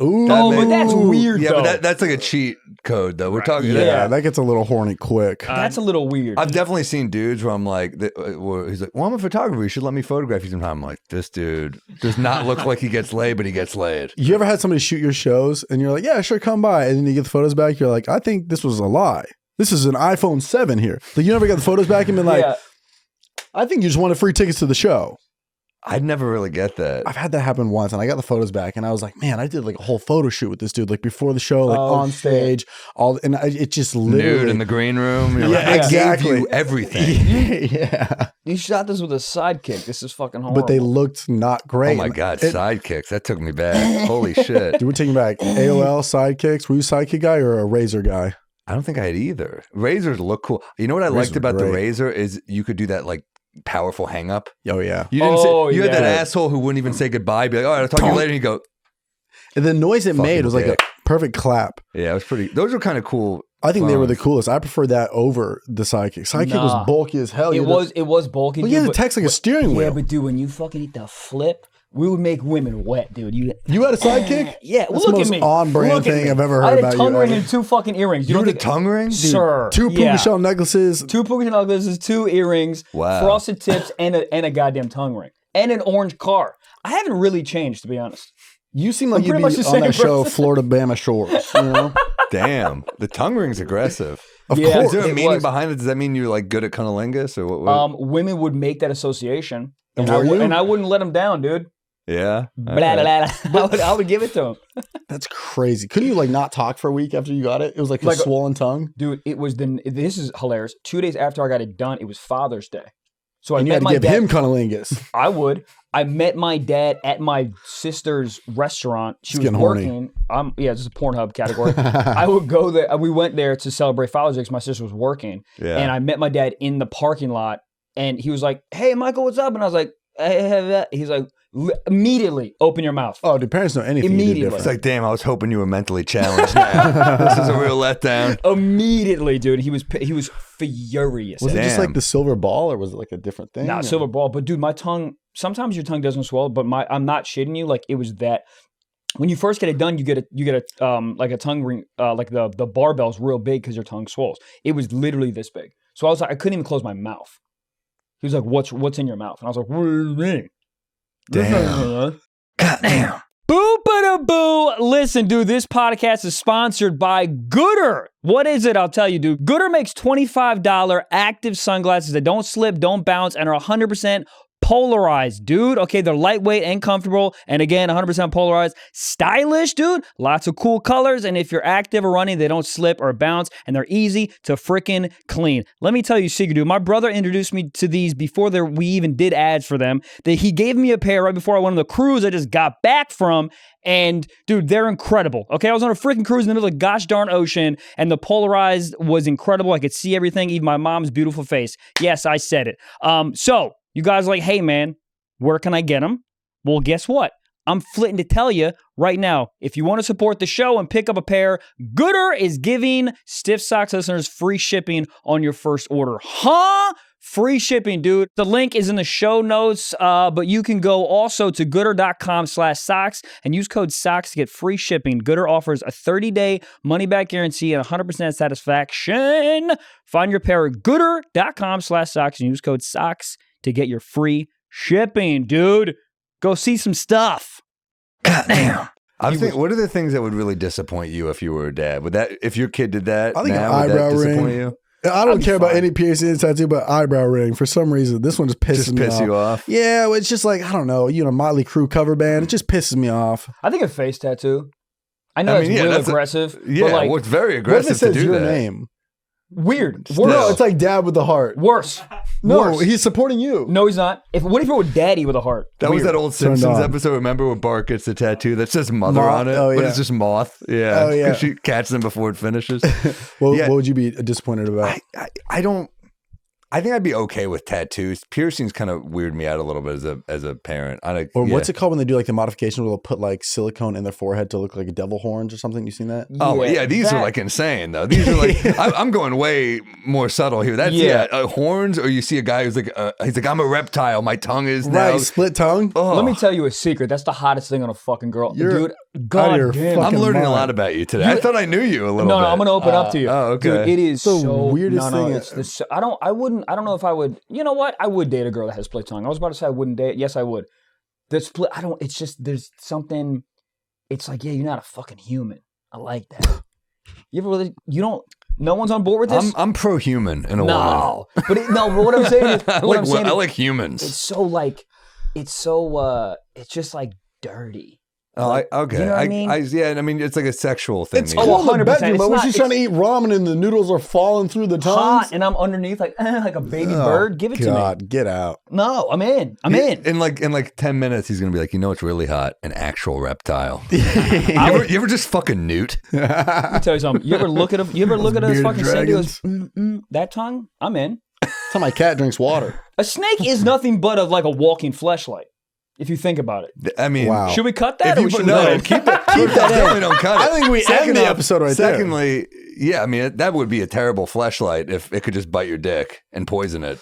Ooh. But that's weird. Yeah, though. but that's like a cheat code though. We're talking. Yeah, that gets a little horny quick. That's a little weird. I've definitely seen dudes where I'm like, where he's like, well, I'm a photographer. You should let me photograph you sometime. I'm like, this dude does not look like he gets laid, but he gets laid. You ever had somebody shoot your shows and you're like, yeah, sure, come by. And then you get the photos back. You're like, I think this was a lie. This is an iPhone 7 here. Like, you never got the photos back and been like, I think you just wanted free tickets to the show. I'd never really get that. I've had that happen once and I got the photos back and I was like, man, I did like a whole photo shoot with this dude, like before the show, like on stage, it just literally. Nude in the green room. You're Yeah, like, I exactly. gave you everything. Yeah. You shot this with a sidekick. This is fucking horrible. But they looked not great. Oh my God, sidekicks. That took me back. Holy shit. Dude, we're taking back AOL sidekicks. Were you a sidekick guy or a Razor guy? I don't think I had either. Razors look cool. You know what I Razors liked about are the great. Razor is you could do that like powerful hang up. Oh, yeah. You didn't you had that yeah. asshole who wouldn't even say goodbye. Be like, all right, I'll talk to you later. And you go, And the noise it made was like a dick. perfect clap. yeah, it was pretty. Those were kind of cool. I think they were the phones. coolest. I preferred that over the sidekick. Sidekick was bulky as hell. It was bulky. Well, dude, yeah, the but- text like a steering Yeah, wheel. but dude, when you fucking hit the flip, we would make women wet, dude. You You had a sidekick? yeah. Well, That's look the at most me. on-brand Look at thing me. I've ever I heard had about a you, tongue ring Evan. and 2 fucking earrings. You don't had a think- tongue ring? sir? 2 puka shell necklaces. 2 puka shell necklaces, 2 earrings, Wow. frosted tips, and a goddamn tongue ring, and an orange car. I haven't really changed, to be honest. You seem like you'd pretty be much the on that same show, person. Florida Bama Shores. You know, Damn, the tongue ring's aggressive. of Yeah, course. Is there a it meaning was. behind it? Does that mean you're like good at cunnilingus or what? Women would make that association, And and, were you? I wouldn't let them down, dude. Yeah. Blah, blah, blah. I would give it to them. That's crazy. Couldn't you like not talk for a week after you got it? It was like a Like a- swollen tongue. Dude, this is hilarious. 2 days after I got it done, it was Father's Day. So And you I had met to my give dad. him cunnilingus. I met my dad at my sister's restaurant. She It's was getting horny. working. Yeah, this is a Pornhub category. I would go there. We went there to celebrate Father's Day because my sister was working. Yeah. And I met my dad in the parking lot. And he was like, "Hey, Michael, what's up?" And I was like, he's like, immediately open your mouth. Oh, do parents know anything you do Immediately. different? It's like, damn, I was hoping you were mentally challenged now. This is a real letdown. Immediately, dude. He was furious. Was it just Damn. like the silver ball, or was it like a different thing? Not or- silver ball, but dude, my tongue. Sometimes your tongue doesn't swell, but I'm not shitting you. Like it was that. When you first get it done, you get a like a tongue ring, like the barbell's real big because your tongue swells. It was literally this big. So I was like, I couldn't even close my mouth. He was like, "What's in your mouth?" And I was like, "What do you mean?" Damn. Goddamn. Boo-ba-da-boo. Listen, dude, this podcast is sponsored by Gooder. What is it? I'll tell you, dude. Gooder makes $25 active sunglasses that don't slip, don't bounce, and are 100% polarized, dude. Okay, they're lightweight and comfortable. And again, 100% polarized. Stylish, dude. Lots of cool colors. And if you're active or running, they don't slip or bounce. And they're easy to freaking clean. Let me tell you, secret, dude. My brother introduced me to these before we even did ads for them. He gave me a pair right before I went on the cruise I just got back from. And dude, they're incredible. Okay, I was on a freaking cruise in the middle of the gosh darn ocean, and the polarized was incredible. I could see everything, even my mom's beautiful face. Yes, I said it. So you guys are like, hey man, where can I get them? Well, guess what? I'm flitting to tell you right now, if you want to support the show and pick up a pair, Gooder is giving Stiff Socks listeners free shipping on your first order. Huh? Free shipping, dude. The link is in the show notes, but you can go also to gooder.com/socks and use code SOCKS to get free shipping. Gooder offers a 30-day money-back guarantee and 100% satisfaction. Find your pair at gooder.com/socks and use code SOCKS to get your free shipping, dude. Go see some stuff. Goddamn. I'm thinking, what are the things that would really disappoint you if you were a dad? Would that, if your kid did that, I think now, an would that eyebrow disappoint ring. you? I don't care about fine. any piercing tattoo, but eyebrow ring. For some reason, this one just pisses Just me piss off. you off? Yeah, it's just like, I don't know, Motley Crue cover band. It just pisses me off. I think a face tattoo. I know I it's mean, yeah, real that's aggressive. Yeah, but like, well, it's very What if aggressive it says to do your that. name? weird. Still. No, it's like dad with the heart. Worse. No, Worse. he's supporting you. No, he's not. What if it were daddy with a heart? That was Weird. that old Turned Simpsons on. episode, remember, where Bart gets the tattoo that says mother Moth. on it, Oh, but yeah. it's just moth. Yeah. Oh, yeah. 'Cause she catches him before it finishes. What, Yeah. what would you be disappointed about? I don't. I think I'd be okay with tattoos. Piercings kind of weird me out a little bit as a parent. Or what's it called when they do like the modification where they'll put like silicone in their forehead to look like devil horns or something? You seen that? Oh yeah, these are like insane though. These are like I'm going way more subtle here. That's horns, or you see a guy who's like he's like, I'm a reptile. My tongue is now. Right, split tongue. Oh. Let me tell you a secret. That's the hottest thing on a fucking girl. You're Dude, out of God your damn. I'm fucking learning a mind. lot about you today. I thought I knew you a little No, bit. no, I'm gonna open up to you. Oh, okay. Dude, it is The so weirdest no, thing- It's this. I don't know if I would. You know what? I would date a girl that has split tongue. I was about to say I wouldn't date. Yes, I would. The split. I don't. It's just there's something. It's like, yeah, you're not a fucking human. I like that. You ever really? You don't. No one's on board with this. I'm pro-human in a woman. No, but what I'm saying is, I like humans. it's so like, it's just like dirty. Oh, okay. You know what I mean? Yeah, I mean, it's like a sexual thing. It's to me. cool in the 100%. bedroom, but It's when not- she's trying to eat ramen and the noodles are falling through the tongues. Hot, and I'm underneath like a baby bird. Give it to me. God, get out. No, I'm in. I'm in. In like 10 minutes, he's gonna be like, you know what's really hot? An actual reptile. you ever just fucking newt? Let me tell you something. You ever look at a bearded fucking snake? He goes, dragons. that tongue? I'm in. That's how my cat drinks water. A snake is nothing but like a walking fleshlight. If you think about it. I mean, Wow. Should we cut that? If Or you we should no, let it? keep that in. Definitely don't cut it. I think we end the episode right there. Secondly, yeah, I mean that would be a terrible fleshlight if it could just bite your dick and poison it.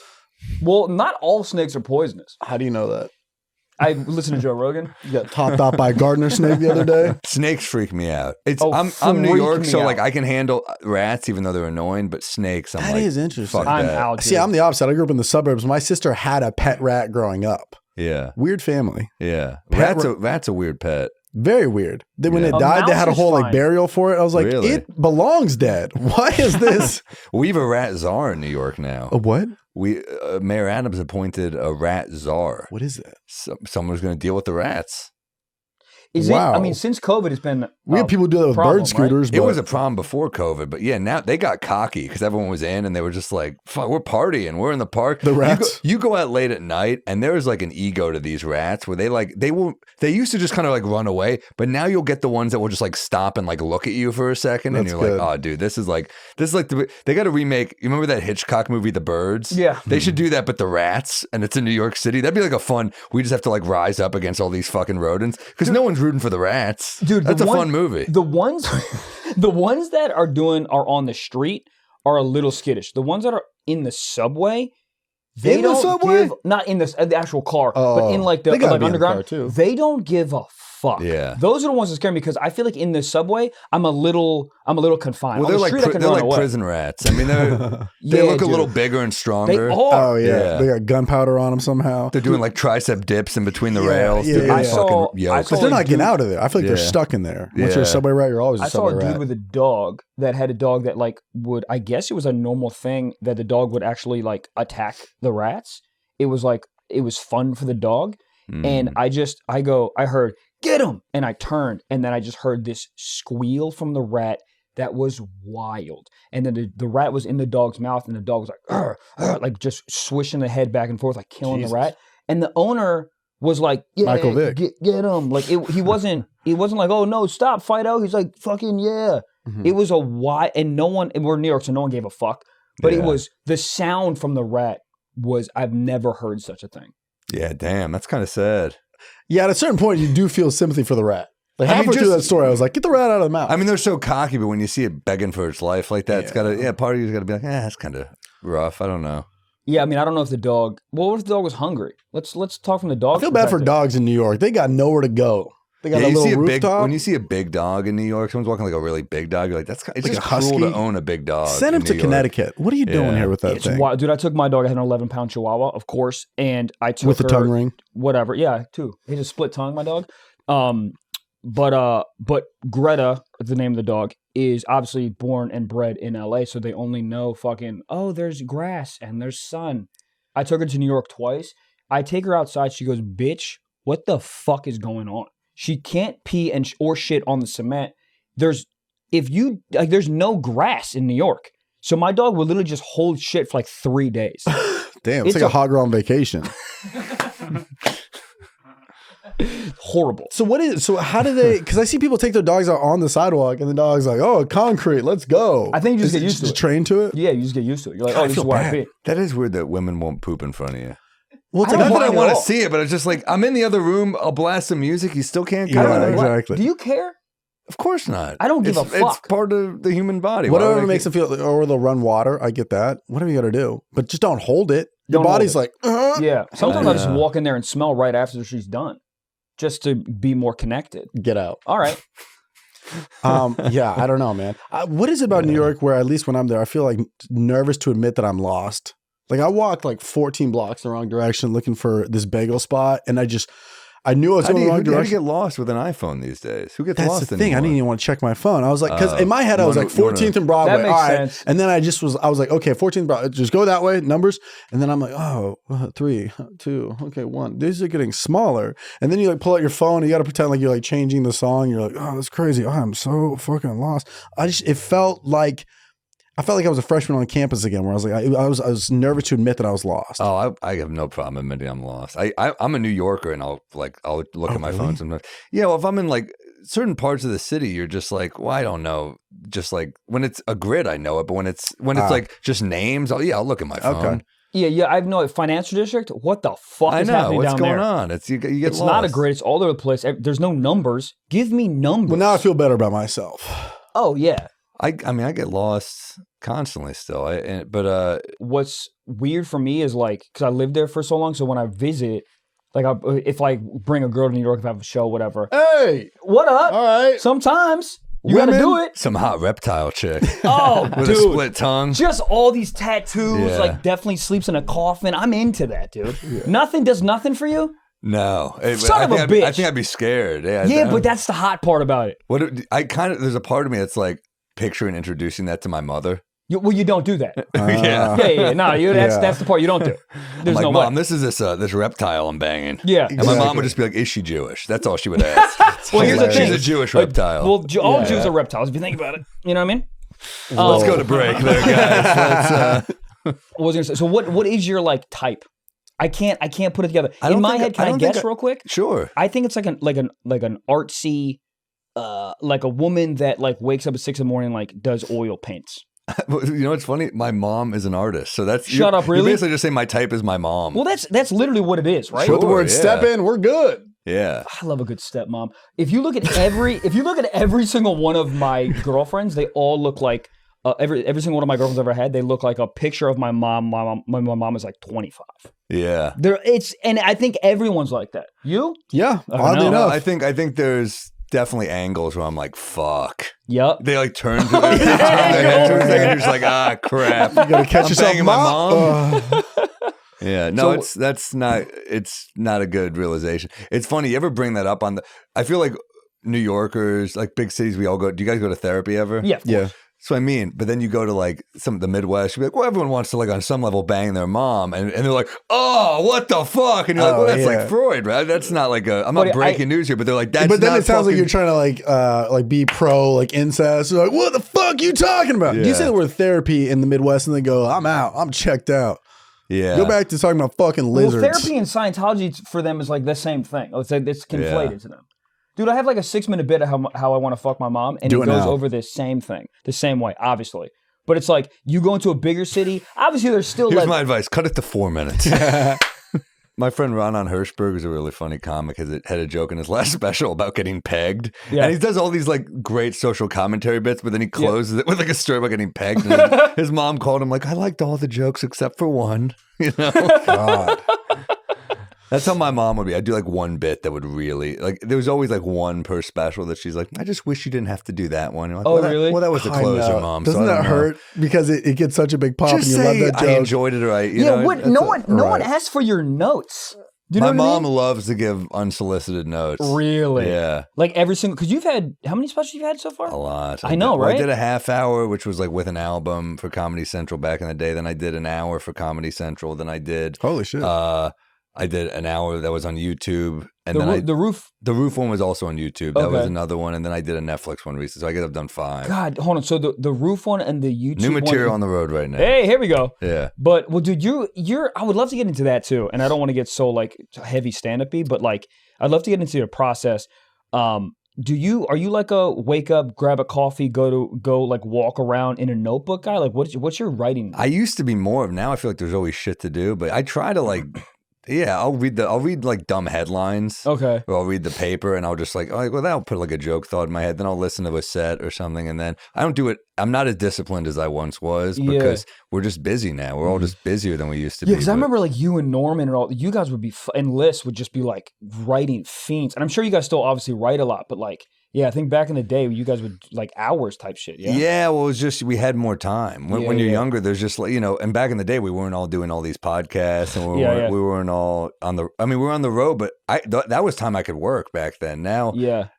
Well, not all snakes are poisonous. How do you know that? I listened to Joe Rogan. You got topped out by a gardener snake the other day. Snakes freak me out. Oh, I'm New freak York, me so like out. I can handle rats even though they're annoying, but snakes, I'm That like, is interesting. fuck I'm that. out. See, dude. I'm the opposite. I grew up in the suburbs. My sister had a pet rat growing up. Yeah, Weird family. yeah. Pet Rat's a weird pet. Very weird. Then when it A died, they mouse had a is whole like fine. burial for it. I was like, Really? it belongs dead. Why is this? We have a rat czar in New York now. A what? Mayor Adams appointed a rat czar. What is that? Someone's going to deal with the rats. Is Wow. it? I mean, since COVID, it's been. We have people do that with problem, bird scooters. It but was a problem before COVID, but yeah, now they got cocky because everyone was in and they were just like, fuck, we're partying. We're in the park. The rats? You go out late at night and there's like an ego to these rats where they used to just kind of like run away, but now you'll get the ones that will just like stop and like look at you for a second. And That's you're good. like, oh, dude, this is like they got to remake. You remember that Hitchcock movie, The Birds? Yeah. They should do that, but the rats, and it's in New York City. That'd be like a fun, we just have to like rise up against all these fucking rodents because no one's rooting for the rats. Dude, that's a fun movie. The ones that are on the street are a little skittish. The ones that are in the subway, they In the don't subway? give not in the actual car, but Oh, in like the they gotta like be in the car, underground. too. They don't give a fuck. Yeah. Those are the ones that scare me because I feel like in the subway, I'm a little confined. Well, on they're the like street, I can they're run like away. prison rats. I mean, they Yeah, look a little dude. bigger and They stronger. are. Oh yeah. Yeah. They got gunpowder on them somehow. They're doing like tricep dips in between the Yeah, rails. yeah, They're yeah. fucking I saw yokes. But they're a not getting dude- out of there. I feel like they're Yeah. stuck in there. Once you're a Yeah. subway rat, you're always a I saw subway a dude rat. with a dog that had a dog that like would, I guess it was a normal thing that the dog would actually like attack the rats. It was fun for the dog. And I heard, get him. And I turned and then I just heard this squeal from the rat that was wild. And then the rat was in the dog's mouth and the dog was like, "Arr, arr," like just swishing the head back and forth, like killing Jesus. the rat. And the owner was like, yeah, Michael Vick. get him. Like he wasn't like, oh no, stop, fight out. He's like, fucking yeah. Mhm. It was a wide, and no one, and we're in New York, so no one gave a fuck. But it Yeah. was, the sound from the rat was, I've never heard such a thing. Yeah, damn, that's kind of sad. Yeah, at a certain point, you do feel sympathy for the rat. Like I mean, halfway through just- that story, I was like, get the rat out of the mouth. I mean, they're so cocky, but when you see it begging for its life like that, it's gotta, part of you's gotta be like, that's kind of rough. I don't know. Yeah, I mean, I don't know if the dog, well, what if the dog was hungry? Let's talk from the dog I feel bad for perspective. dogs in New York. They got nowhere to go. They got Yeah, a you see little a big, rooftop. when you see a big dog in New York, someone's walking like a really big dog, you're like, it's Like just a cruel husky? to own a big dog. Send him in to New York. Connecticut. What are you doing Yeah. here with that It's thing? wild. Dude, I took my dog, I had an 11-pound Chihuahua, of course, and I took With the her, tongue ring? whatever. Yeah, two. He's a split tongue, my dog. But Greta, the name of the dog, is obviously born and bred in LA, so they only know fucking, oh, there's grass and there's sun. I took her to New York twice. I take her outside. She goes, bitch, what the fuck is going on? She can't pee or shit on the cement. There's no grass in New York. So my dog will literally just hold shit for like 3 days. Damn, it's like a hot girl on vacation. Horrible. So how do they, because I see people take their dogs out on the sidewalk and the dog's like, oh, concrete, let's go. I think you just Is get it used to it. Trained to it? Yeah, you just get used to it. You're like, oh, I this is feel where I bad. pee. That is weird that women won't poop in front of you. Well, it's I like, don't Not that I mind want at to all. see it, but it's just like, I'm in the other room, I'll blast some music, you still can't Yeah, come I don't out. know. exactly. Do you care? Of course not. I don't give a It's fuck. part of the human body. Why whatever would I makes care? them feel, or they'll run water. I get that. Whatever you got to do. But just don't hold it. Your Don't hold body's it. like, Yeah. Sometimes I just Yeah. walk in there and smell right after she's done, just to be more connected. get out. All right. Yeah, I don't know, man. What is it about New York where at least when I'm there, I feel like nervous to admit that I'm lost? Like I walked like 14 blocks in the wrong direction looking for this bagel spot, and I knew I was How do going the you wrong how do you direction. get lost with an iPhone these days? Who gets That's lost the thing. I anymore? didn't even want to check my phone. I was like, because in my head, I you was like wanna- 14th and Broadway. That makes All right. sense. And then I was like, okay, 14th Broadway. Just go that way, numbers. And then I'm like, oh, 3, 2, okay, 1. These are getting smaller. And then you like pull out your phone and you got to pretend like you're like changing the song. You're like, oh, that's crazy. I'm so fucking lost. It felt like I was a freshman on campus again, where I was like, I was nervous to admit that I was lost. Oh, I have no problem admitting I'm lost. I'm a New Yorker, and I'll look at my phone sometimes. Yeah, well, if I'm in like certain parts of the city, you're just like, well, I don't know. Just like when it's a grid, I know it, but when it's like just names, I'll look at my phone. Okay. Yeah. I know financial district. What the fuck I is know happening what's down going there? on. It's you get It's lost. not a grid. It's all over the place. There's no numbers. Give me numbers. Well, now I feel better about myself. Oh yeah. I mean, I get lost constantly still. But What's weird for me is like, because I lived there for so long, so when I visit, like if I bring a girl to New York, if I have a show, whatever. Hey, What up? all right. Sometimes you gotta do it. some hot reptile chick Oh, with dude. a split tongue. Just all these tattoos, Yeah. like definitely sleeps in a coffin. I'm into that, dude. Nothing does nothing for you. No. Son of a bitch. I think I'd be scared. Yeah, but that's the hot part about it. There's a part of me that's like picturing introducing that to my mother. Well, you don't do that. Yeah. No, that's the part you don't do. There's like, no Mom, way. this is this reptile I'm banging. Yeah. And my mom would just be like, is she Jewish? That's all she would ask. Well, here's the thing. She's a Jewish reptile. Well, all Jews are reptiles, if you think about it. You know what I mean? Let's go to break there, guys. What was I gonna say? So what is your like type? I can't put it together. In my head, can I guess real quick? Sure. I think it's like an artsy, like a woman that like wakes up at 6 a.m, like does oil paints. You know what's funny? My mom is an artist, so that's Shut up, really? You basically just say my type is my mom. Well, that's literally what it is, right? Put the word step in, we're good. Yeah. I love a good stepmom. If you look at every single one of my girlfriends, they all look like every single one of my girlfriends I've ever had. They look like a picture of my mom. My mom is like 25. Yeah. And I think everyone's like that. You? Yeah. Oddly enough. I think there's definitely angles where I'm like, fuck. Yep. They like turn to their head to and you're just like, crap. You gotta catch yourself, banging my mom. Yeah, no, it's not a good realization. It's funny. You ever bring that up I feel like New Yorkers, like big cities, we all go. Do you guys go to therapy ever? Yeah. Yeah. So I mean, but then you go to like some of the Midwest, you'd be like, well, everyone wants to like on some level bang their mom, and they're like, oh, what the fuck? And you're like, well, that's like Freud, right? That's not like I'm not breaking news here, but they're like, that's but then not it sounds like fucking... you're trying to like be pro like incest. You're like, what the fuck you talking about? Yeah. You say the word therapy in the Midwest and they go, I'm out. I'm checked out. Yeah. Go back to talking about fucking lizards. Well, therapy and Scientology for them is like the same thing. It's conflated to them. Dude, I have like a 6-minute bit of how I want to fuck my mom, and it goes over the same thing, the same way, obviously. But it's like, you go into a bigger city, obviously there's still Here's my advice, cut it to 4 minutes. My friend Ron Hirschberg is a really funny comic. Had a joke in his last special about getting pegged. Yeah. And he does all these like great social commentary bits, but then he closes it with like a story about getting pegged. And his mom called him like, I liked all the jokes except for one. You know? God. That's how my mom would be. I'd do like one bit that would really like. There was always like one per special that she's like, I just wish you didn't have to do that one. You're like, oh, really? Well, that was the closer, Mom. Doesn't that hurt because it gets such a big pop just and you love that joke? I enjoyed it, right? You know, no one asks for your notes. Do you know my what I mom mean? loves to give unsolicited notes. Really? Yeah. Like every single, because you've had, how many specials you've had so far? A lot. I know, right? I did a half hour, which was like with an album for Comedy Central back in the day. Then I did an hour for Comedy Central. Then I did. Holy shit. I did an hour that was on YouTube, and the roof one was also on YouTube. That was another one, and then I did a Netflix one recently. So I guess I've done 5. God, hold on. So the roof one and the YouTube new material one, on the road right now. Hey, here we go. Yeah. But well, dude, you're. I would love to get into that too, and I don't want to get so like heavy stand-up-y, but like I'd love to get into your process. Are you like a wake up, grab a coffee, go like walk around in a notebook guy? Like what's your writing? I used to be more of. Now I feel like there's always shit to do, but I try to like. Yeah, I'll read like dumb headlines. Okay. Or I'll read the paper and I'll just like, oh, well, that'll put like a joke thought in my head. Then I'll listen to a set or something. And then I don't do it. I'm not as disciplined as I once was because we're just busy now. We're all just busier than we used to be. Yeah, because I remember like you and Norman and all, you guys would be, and Liz would just be like writing fiends. And I'm sure you guys still obviously write a lot, but like, yeah, I think back in the day, you guys would like hours type shit. Yeah. Yeah. Well, it was just, we had more time. When you're younger, there's just like, and back in the day, we weren't all doing all these podcasts and we weren't all on the, we were on the road, but that was time I could work back then. Now, you're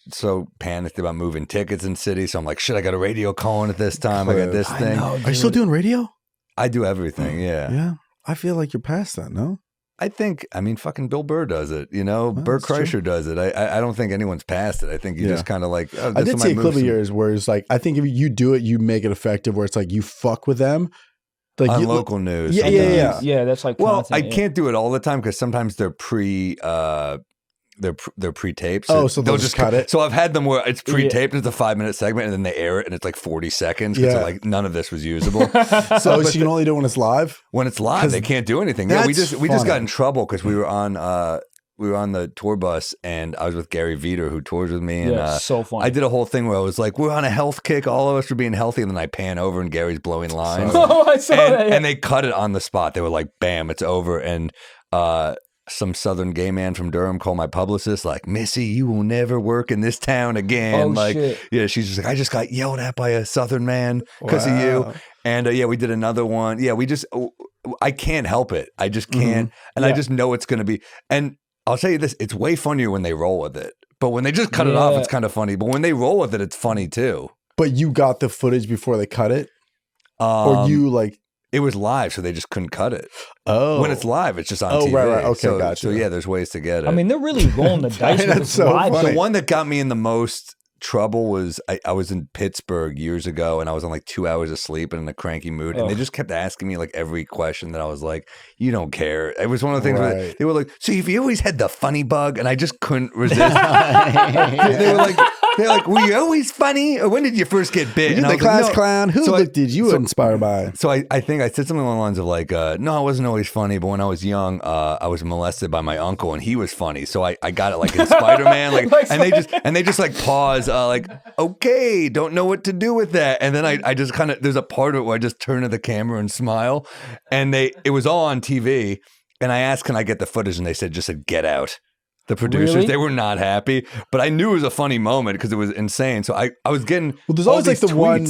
so panicked about moving tickets in cities. So I'm like, shit, I got a radio calling at this time. I got this thing. Are you still doing radio? I do everything. Yeah. Yeah. I feel like you're past that, no? I think, fucking Bill Burr does it, Bert Kreischer does it. I don't think anyone's past it. I think you just kind of like, I did see a clip of yours where it's like, I think if you do it, you make it effective where it's like you fuck with them. Like on local news. Yeah, that's like well, content, I can't do it all the time because sometimes they're they're pre-taped. So they'll just cut it. So I've had them where it's pre-taped, it's a 5-minute segment, and then they air it, and it's like 40 seconds because like none of this was usable. So you can only do it when it's live. When it's live, they can't do anything. Yeah, we just got in trouble because we were on the tour bus, and I was with Gary Veter, who tours with me. And so fun. I did a whole thing where I was like, we're on a health kick, all of us are being healthy, and then I pan over and Gary's blowing lines. I saw that. Yeah. And they cut it on the spot. They were like, bam, it's over. And some southern gay man from Durham called my publicist like, Missy, you will never work in this town again. Shit. Yeah, she's just like, I just got yelled at by a southern man because of you. And we did another one. Yeah, we just I can't help it. I just can't. And I just know it's going to be. And I'll tell you this, it's way funnier when they roll with it. But when they just cut it off, it's kind of funny. But when they roll with it, it's funny too. But you got the footage before they cut it? Or you like... It was live, so they just couldn't cut it. Oh. When it's live, it's just on TV. Right. Okay, so, gotcha. So yeah, there's ways to get it. I mean, they're really rolling the dice with this so live. funny. The one that got me in the most trouble was I was in Pittsburgh years ago and I was on like 2 hours of sleep and in a cranky mood and they just kept asking me like every question that I was like, you don't care. It was one of the things where they were like, so have you always had the funny bug? And I just couldn't resist. They're like, were you always funny? Or when did you first get bit? You're the class clown. Who did you inspire by? So I think I said something along the lines of like, no, I wasn't always funny, but when I was young, I was molested by my uncle and he was funny. So I got it like in Spider-Man, like, and they just like pause, like, okay, don't know what to do with that. And then I just kind of, there's a part of it where I just turn to the camera and smile. And it was all on TV. And I asked, can I get the footage? And they said, get out. The producers, they were not happy, but I knew it was a funny moment because it was insane. So I was getting there's always like the tweets. One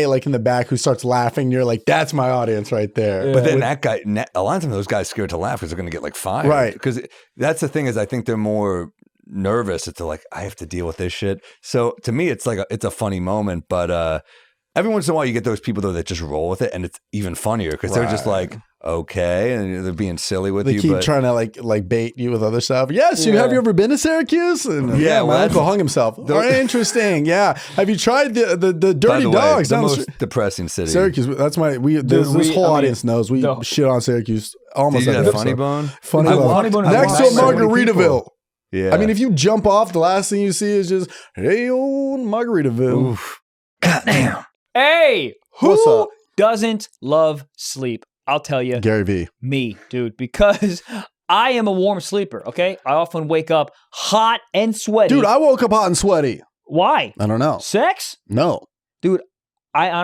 PA like in the back who starts laughing. And you're like, that's my audience right there. Yeah. But then that guy, a lot of times those guys scared to laugh because they're going to get like fired. Right. Because that's the thing is I think they're more nervous. It's like, I have to deal with this shit. So to me, it's like it's a funny moment, but every once in a while you get those people though that just roll with it and it's even funnier because they're just like, okay, and they're being silly with you. They keep trying to like bait you with other stuff. Yes, have you ever been to Syracuse? And my uncle hung himself. Interesting. Yeah. Have you tried the Dirty Dogs? The most depressing city. Syracuse. That's this whole audience knows we shit on Syracuse almost. Did you have Funny Bone? Funny Bone. Next to Margaritaville. Yeah. I mean, if you jump off, the last thing you see is just, hey, old Margaritaville. Oof. Goddamn. Hey, who doesn't love sleep? I'll tell you. Gary V. Me, dude, because I am a warm sleeper, okay? I often wake up hot and sweaty. Dude, I woke up hot and sweaty. Why? I don't know. Sex? No. Dude, I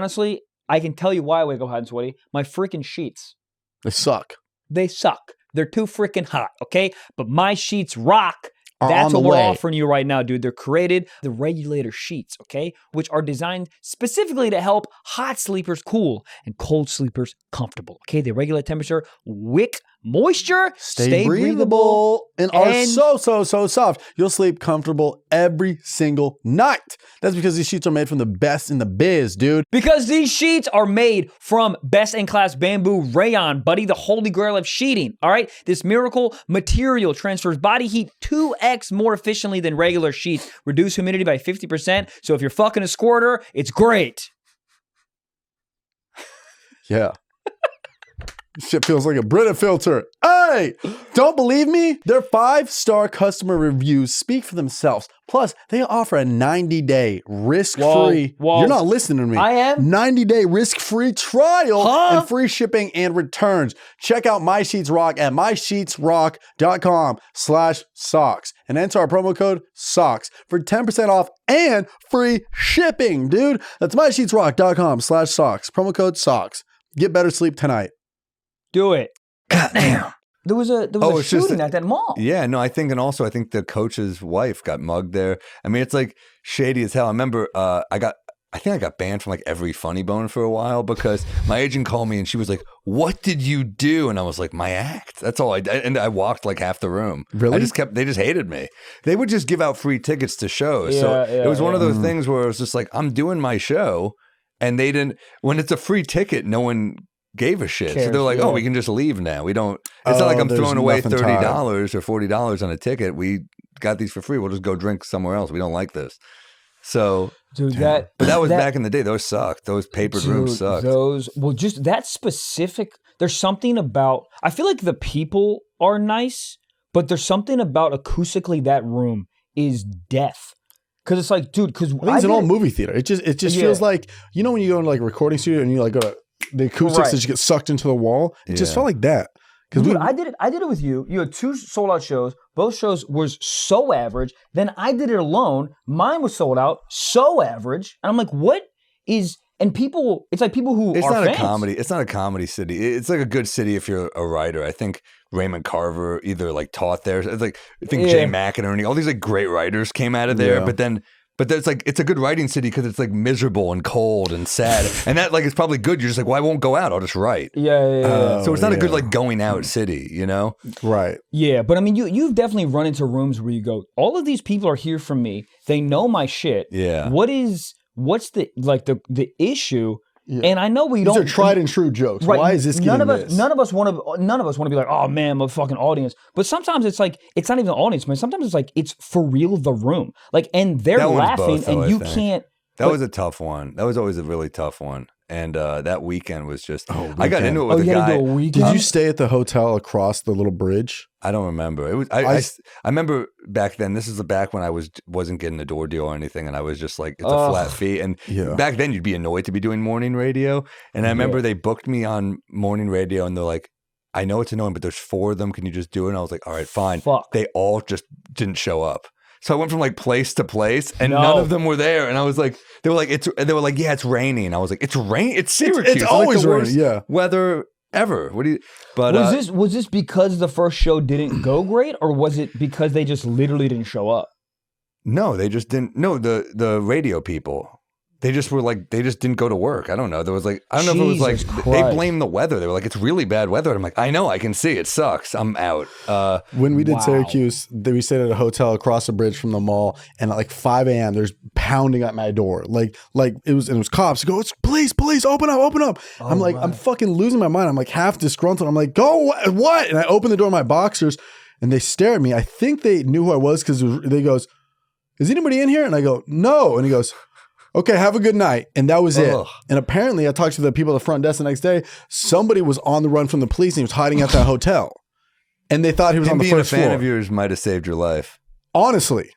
can tell you why I wake up hot and sweaty. My freaking sheets. They suck. They suck. They're too freaking hot, okay? But my sheets rock. That's what we're offering you right now, dude. They're created, the regulator sheets, okay? Which are designed specifically to help hot sleepers cool and cold sleepers comfortable, okay? They regulate temperature, wick moisture, stay breathable, and are so soft. You'll sleep comfortable every single night. That's because these sheets are made from the best in the biz, dude. Because these sheets are made from best-in-class bamboo rayon, buddy, the holy grail of sheeting, all right? This miracle material transfers body heat 2x more efficiently than regular sheets. Reduce humidity by 50%. So if you're fucking a squirter, it's great. Yeah. Shit feels like a Brita filter. Hey, don't believe me? Their 5-star customer reviews speak for themselves. Plus, they offer a 90-day risk-free. You're not listening to me. I am. 90-day risk-free trial and free shipping and returns. Check out My Sheets Rock at mysheetsrock.com/socks and enter our promo code SOCKS for 10% off and free shipping, dude. That's mysheetsrock.com/socks. Promo code SOCKS. Get better sleep tonight. Do it. Goddamn. There was a shooting at that mall. Yeah, no, I think the coach's wife got mugged there. I mean, it's like shady as hell. I remember I think I got banned from like every Funny Bone for a while because my agent called me and she was like, "What did you do?" And I was like, "My act." That's all I did. And I walked like half the room. Really? They just hated me. They would just give out free tickets to shows. It was one of those things where it was just like, I'm doing my show and they didn't, when it's a free ticket, no one gave a shit. So they're like, we can just leave now. We don't, it's not like I'm throwing away $30 or $40 on a ticket. We got these for free. We'll just go drink somewhere else. We don't like this. So, dude, but that was back in the day. Those sucked. Those papered rooms sucked. Just that specific, there's something about, I feel like the people are nice, but there's something about acoustically that room is death. Cause it's like, dude, cause it's an old movie theater. It just feels like, you know, when you go into like a recording studio and you like go to the acoustics that just get sucked into the wall. It just felt like that. Dude, I did it with you. You had 2 sold out shows. Both shows was so average. Then I did it alone. Mine was sold out, so average. And I'm like, what is? And people, it's like people who it's are not fans. A comedy. It's not a comedy city. It's like a good city if you're a writer. I think Raymond Carver either like taught there. It's like I think Jay McInerney. All these like great writers came out of there. But then But there's like, it's a good writing city because it's like miserable and cold and sad. And that like is probably good. You're just like, well, I won't go out. I'll just write. Yeah. So it's not a good like going out city, you know? Right. Yeah, but I mean, you've definitely run into rooms where you go, all of these people are here for me. They know my shit. Yeah. What's the issue? Yeah. And I know These are tried and true jokes. Right. Why is this getting this? None of us want to be like, oh man, my fucking audience. But sometimes it's like, it's not even the audience, man. Sometimes it's like, it's for real the room. Like, and they're laughing both, though, and you can't. That was a tough one. That was always a really tough one. And that weekend was just, I got into it with a guy. Did you stay at the hotel across the little bridge? I don't remember. It was. I remember back then. This is back when I wasn't getting a door deal or anything, and I was just like, it's a flat fee. And back then, you'd be annoyed to be doing morning radio. And I remember they booked me on morning radio, and they're like, I know it's annoying, but there's 4 of them. Can you just do it? And I was like, all right, fine. Fuck. They all just didn't show up. So I went from like place to place, and none of them were there. And I was like, they were like, yeah, it's raining. I was like, it's rain. It's Syracuse. It's always like raining. Yeah, weather ever. What do you? But was this because the first show didn't go great, or was it because they just literally didn't show up? No, they just didn't. No, the radio people. They just were like, they just didn't go to work. I don't know. There was like, I don't know if it was like, they blamed the weather. They were like, it's really bad weather. And I'm like, I know, I can see it sucks. I'm out. When we did Syracuse, we stayed at a hotel across the bridge from the mall, and at like 5 a.m. there's pounding at my door. Like it was cops. Go, it's police, open up. I'm like, I'm fucking losing my mind. I'm like half disgruntled. I'm like, go, what? And I open the door in my boxers, and they stare at me. I think they knew who I was because they goes, is anybody in here? And I go, no. And he goes, okay, have a good night. And that was it. And apparently I talked to the people at the front desk the next day. Somebody was on the run from the police and he was hiding at that hotel. And they thought he was on the first floor. Being a fan of yours might have saved your life. Honestly.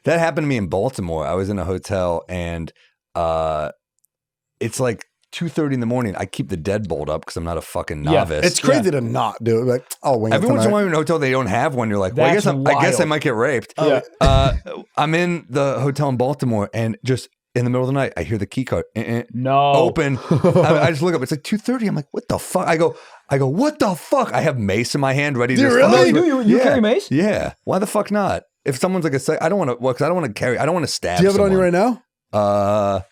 That happened to me in Baltimore. I was in a hotel and it's like 2:30 in the morning. I keep the deadbolt up because I'm not a fucking novice. It's crazy to not do it. Like, oh, wait. Every once in a while in a hotel, they don't have one. You're like, well, I guess I might get raped. I'm in the hotel in Baltimore and just in the middle of the night, I hear the key card. Open. I just look up. It's like 2:30. I'm like, what the fuck? I go, what the fuck? I have mace in my hand ready to really? You carry mace? Yeah. Why the fuck not? If someone's like I don't want to, because I don't want to carry, I don't want to stab. Do you have someone. it on you right now?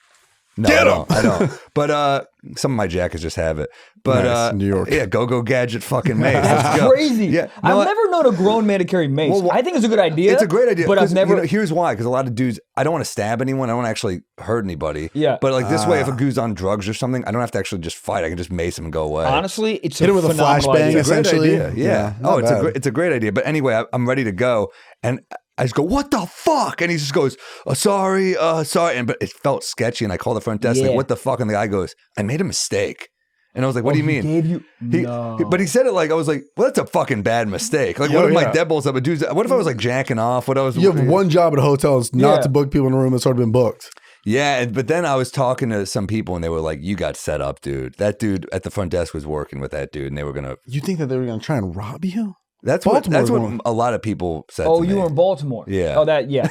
No, I don't. But some of my jackets just have it. But nice. New York. Yeah, go gadget fucking mace. Let's go. Crazy. Yeah, I've never known a grown man to carry mace. Well, I think it's a good idea. It's a great idea. But I've never. You know, here's why. Because a lot of dudes, I don't want to stab anyone. I don't want to actually hurt anybody. Yeah. But like this way, if a dude's on drugs or something, I don't have to actually just fight. I can just mace him and go away. Honestly, it's hit him with a flashbang. Essentially, yeah. Oh, it's a great idea. But anyway, I'm ready to go, and I just go, what the fuck? And he just goes, sorry. But it felt sketchy. And I call the front desk, like, what the fuck? And the guy goes, I made a mistake. And I was like, what do you mean? But he said it like, I was like, well, that's a fucking bad mistake. Like, what if my deadbolt's up? What if I was like jacking off? You have one job at a hotel is not to book people in a room that's already been booked. Yeah, but then I was talking to some people and they were like, you got set up, dude. That dude at the front desk was working with that dude and they were going to. You think that they were going to try and rob you? That's what a lot of people said to me. You were in Baltimore. Yeah. Oh, yeah.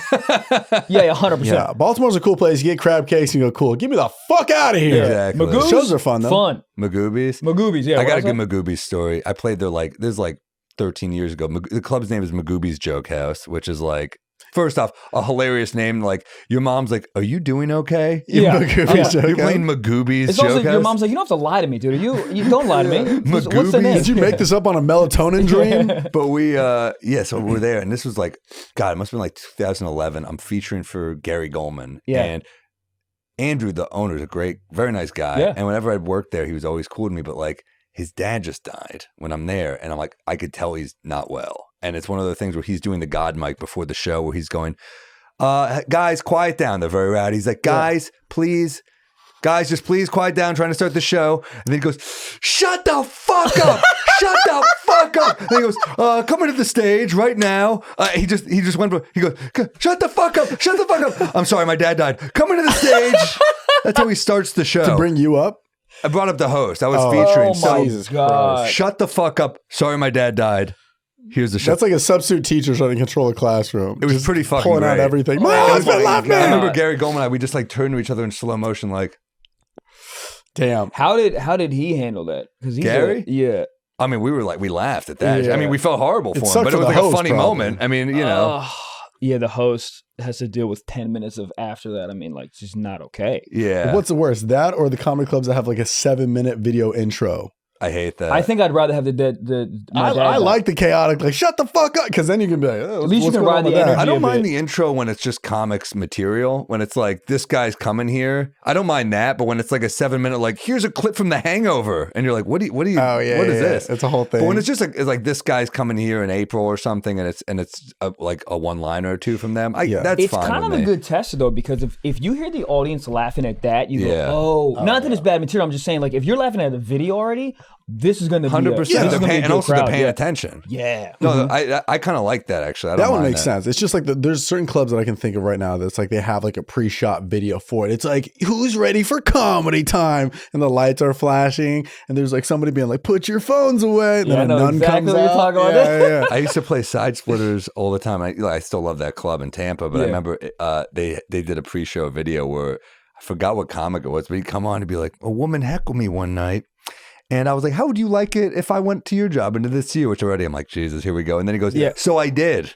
Yeah, 100%. Yeah, Baltimore's a cool place. You get crab cakes and you go, cool. Get me the fuck out of here. Exactly. Magoobies? Shows are fun, though. Fun. Magoobies, yeah. I got a good Magoobies story. I played there like, this is like 13 years ago. The club's name is Magoobies Joke House, which is like, first off, a hilarious name. Like, your mom's like, are you doing okay? Yeah. You're playing Magoobies It's Joke also, House? Your mom's like, you don't have to lie to me, dude. You don't lie to me. What's the name? Did you make this up on a melatonin dream? But so we're there. And this was like, God, it must have been like 2011. I'm featuring for Gary Goldman. Yeah. And Andrew, the owner, is a great, very nice guy. Yeah. And whenever I'd worked there, he was always cool to me. But like, his dad just died when I'm there. And I'm like, I could tell he's not well. And it's one of the things where he's doing the God mic before the show where he's going, guys, quiet down. They're very rowdy. He's like, guys, please. Guys, just please quiet down. I'm trying to start the show. And then he goes, shut the fuck up. Shut the fuck up. And he goes, come into the stage right now. He just went, he goes, shut the fuck up. Shut the fuck up. I'm sorry, my dad died. Come into the stage. That's how he starts the show. To bring you up? I brought up the host. I was featuring. Oh my God. Shut the fuck up. Sorry, my dad died. Here's the show. That's like a substitute teacher trying to control a classroom. It was pretty fucking pulling great. out everything. My husband left me. I remember Gary Goldman and I, we just like turned to each other in slow motion like, damn. How did he handle that? Gary? Yeah. I mean, we laughed at that. Yeah. I mean, we felt horrible for him, but it was for like the a host, funny probably. moment. I mean, you know. Yeah, the host has to deal with 10 minutes of after that. I mean, like, it's just not okay. Yeah. What's the worst, that or the comedy clubs that have like a 7-minute video intro? I hate that. I think I'd rather have I like the chaotic, like, shut the fuck up, because then you can be like, at least you can ride the energy. I don't a mind bit. the intro when it's just comics material. When it's like, this guy's coming here, I don't mind that. But when it's like a 7-minute, like, here's a clip from The Hangover, and you're like, what is this? It's a whole thing. But when it's just it's like this guy's coming here in April or something, and it's like a one-liner or two from them, that's it's fine. kind of with a me. good test though, because if you hear the audience laughing at that, you go, not that it's bad material. I'm just saying, like, if you're laughing at the video already, this is going to be 100%. And also they're paying attention. Yeah. No, I kind of like that actually. I don't that one mind makes sense. It's just like there's certain clubs that I can think of right now that's like they have like a pre-shot video for it. It's like, who's ready for comedy time? And the lights are flashing, and there's like somebody being like, put your phones away. And then a nun exactly comes what you're out. talking about. I used to play Side Splitters all the time. I still love that club in Tampa, but I remember they did a pre-show video where I forgot what comic it was, but he'd come on and be like, a woman heckled me one night. And I was like, how would you like it if I went to your job and did this to you? Which already I'm like, Jesus, here we go. And then he goes, so I did.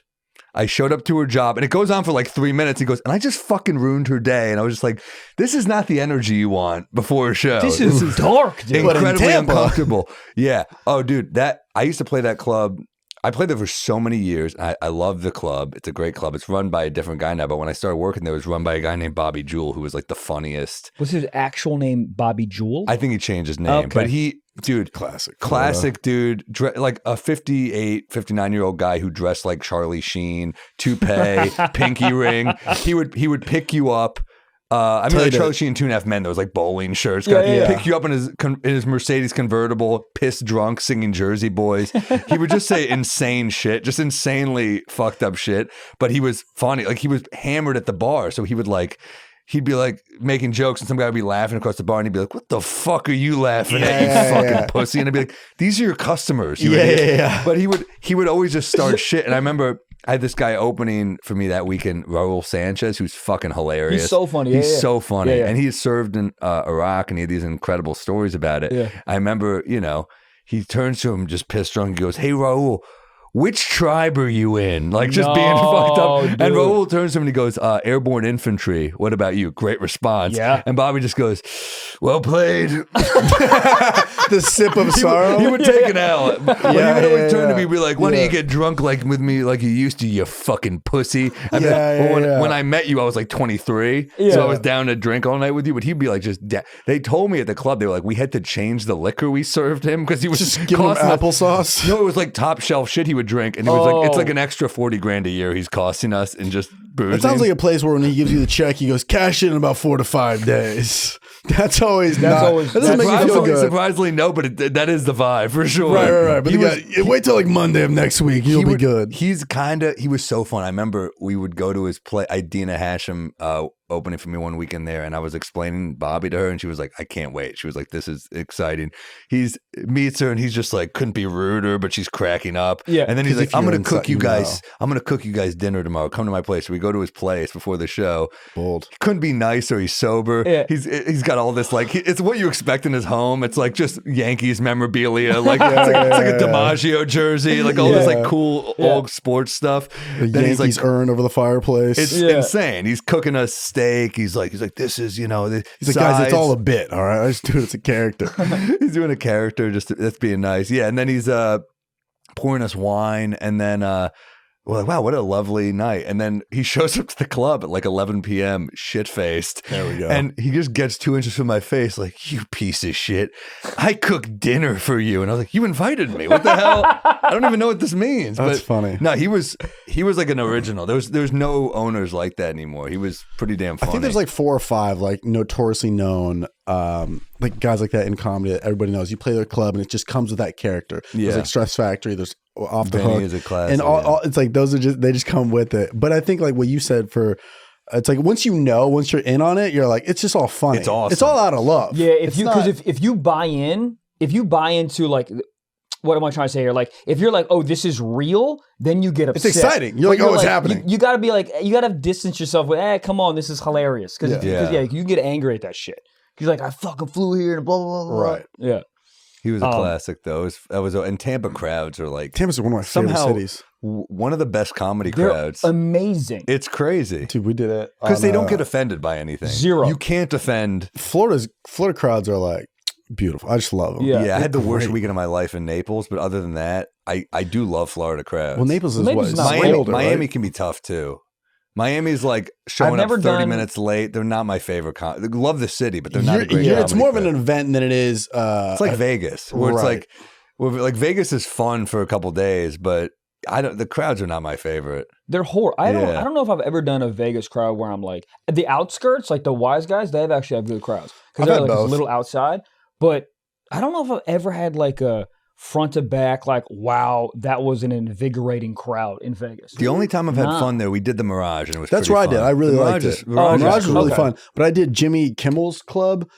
I showed up to her job, and it goes on for like 3 minutes. He goes, and I just fucking ruined her day. And I was just like, this is not the energy you want before a show. This is dark, dude. Incredibly uncomfortable. Yeah. Oh, dude, I used to play that club. I played there for so many years. I love the club. It's a great club. It's run by a different guy now, but when I started working there, it was run by a guy named Bobby Jewell, who was like the funniest. Was his actual name Bobby Jewell? I think he changed his name, but classic dude, like a 58, 59-year-old guy who dressed like Charlie Sheen, toupee, pinky ring. He would pick you up. I mean, like Charlie Sheen and 2.5 Men, those like bowling shirts. Pick you up in his Mercedes convertible, pissed drunk, singing Jersey Boys. He would just say insane shit, just insanely fucked up shit. But he was funny. Like, he was hammered at the bar, so he'd be like making jokes, and some guy would be laughing across the bar, and he'd be like, what the fuck are you laughing at, you fucking pussy? And I'd be like, these are your customers. But he would always just start shit. And I remember I had this guy opening for me that weekend, Raul Sanchez, who's fucking hilarious. He's so funny. He's so funny. Yeah. And he had served in Iraq, and he had these incredible stories about it. Yeah. I remember, he turns to him just pissed drunk. He goes, hey, Raul, which tribe are you in? Like, just being fucked up. Dude. And Raul turns to him and he goes, airborne infantry. What about you? Great response. Yeah. And Bobby just goes, well played. The sip of sorrow. He would take an L. But he would always turn to me and be like, why don't you get drunk like with me like you used to, you fucking pussy? And when I met you, I was like 23. So I was down to drink all night with you. But he'd be like, they told me at the club, they were like, we had to change the liquor we served him because he was just giving him applesauce. No, it was like top shelf shit he would drink, and he was like, it's like an extra $40,000 a year he's costing us in just boozing. It sounds like a place where when he gives you the check, he goes, cash in about 4 to 5 days. That doesn't make you feel good. Surprisingly, no, but that is the vibe for sure. Right. But wait till like Monday of next week. You'll be good. He was so fun. I remember we would go to his play. Dina Hashem opening for me one weekend there, and I was explaining Bobby to her, and she was like, I can't wait. She was like, this is exciting. He meets her, and he's just like, couldn't be ruder, but she's cracking up. Yeah. And then he's like, I'm going to cook you guys. I'm going to cook you guys dinner tomorrow. Come to my place. So we go to his place before the show. Bold. He couldn't be nicer. He's sober. Yeah. He's got all this, like, it's what you expect in his home. It's like just Yankees memorabilia. Like, it's like a DiMaggio jersey, like all this like cool old sports stuff. The then Yankees he's like, urn over the fireplace. It's insane. He's cooking us steak. He's like, this is, he's like, guys, it's all a bit. All right. I just do it as a character. He's doing a character. That's being nice. Yeah. And then he's pouring us wine. And then we're like, wow, what a lovely night. And then he shows up to the club at like 11 p.m. shit-faced. There we go. And he just gets 2 inches from my face like, you piece of shit. I cooked dinner for you. And I was like, you invited me. What the hell? I don't even know what this means. That's funny. No, he was like an original. There's no owners like that anymore. He was pretty damn funny. I think there's like 4 or 5 like notoriously known like guys like that in comedy that everybody knows. You play their club and it just comes with that character. There's like Stress Factory, there's Off the Hook. Is a classic, and all it's like those are they just come with it. But I think like what you said it's like once you're in on it, you're like, it's just all funny. It's awesome. It's all out of love. Yeah, if you buy into like, what am I trying to say here? Like, if you're like, oh, this is real, then you get upset. It's exciting. You're like, oh, it's happening. You gotta be like, you gotta distance yourself with, come on, this is hilarious. Because you get angry at that shit. He's like, I fucking flew here and blah blah blah. Right. Yeah. He was a classic though. And Tampa crowds are like, Tampa's one of my favorite cities. one of the best comedy They're crowds. amazing. It's crazy. Dude, we did it. Because they don't get offended by anything. Zero. You can't offend. Florida crowds are like beautiful. I just love them. Yeah. Yeah, I had the worst weekend of my life in Naples, but other than that, I do love Florida crowds. Well, Naples is Naples is not Miami, older, Miami right? can be tough too. Miami's like showing up 30 minutes late. They're not my favorite. Love the city, but they're not a great. It's more of an event than it is. It's like Vegas, where it's right. like Vegas is fun for a couple days, but the crowds are not my favorite. They're horrible. I don't know if I've ever done a Vegas crowd where I'm like at the outskirts, like the wise guys. They actually have good crowds because they're like a little outside. But I don't know if I've ever had like a front to back, like, wow, that was an invigorating crowd in Vegas. The only time I've had fun there, we did the Mirage, and it was That's pretty where fun. I did. I really liked it. Mirage was really fun. But I did Jimmy Kimmel's Club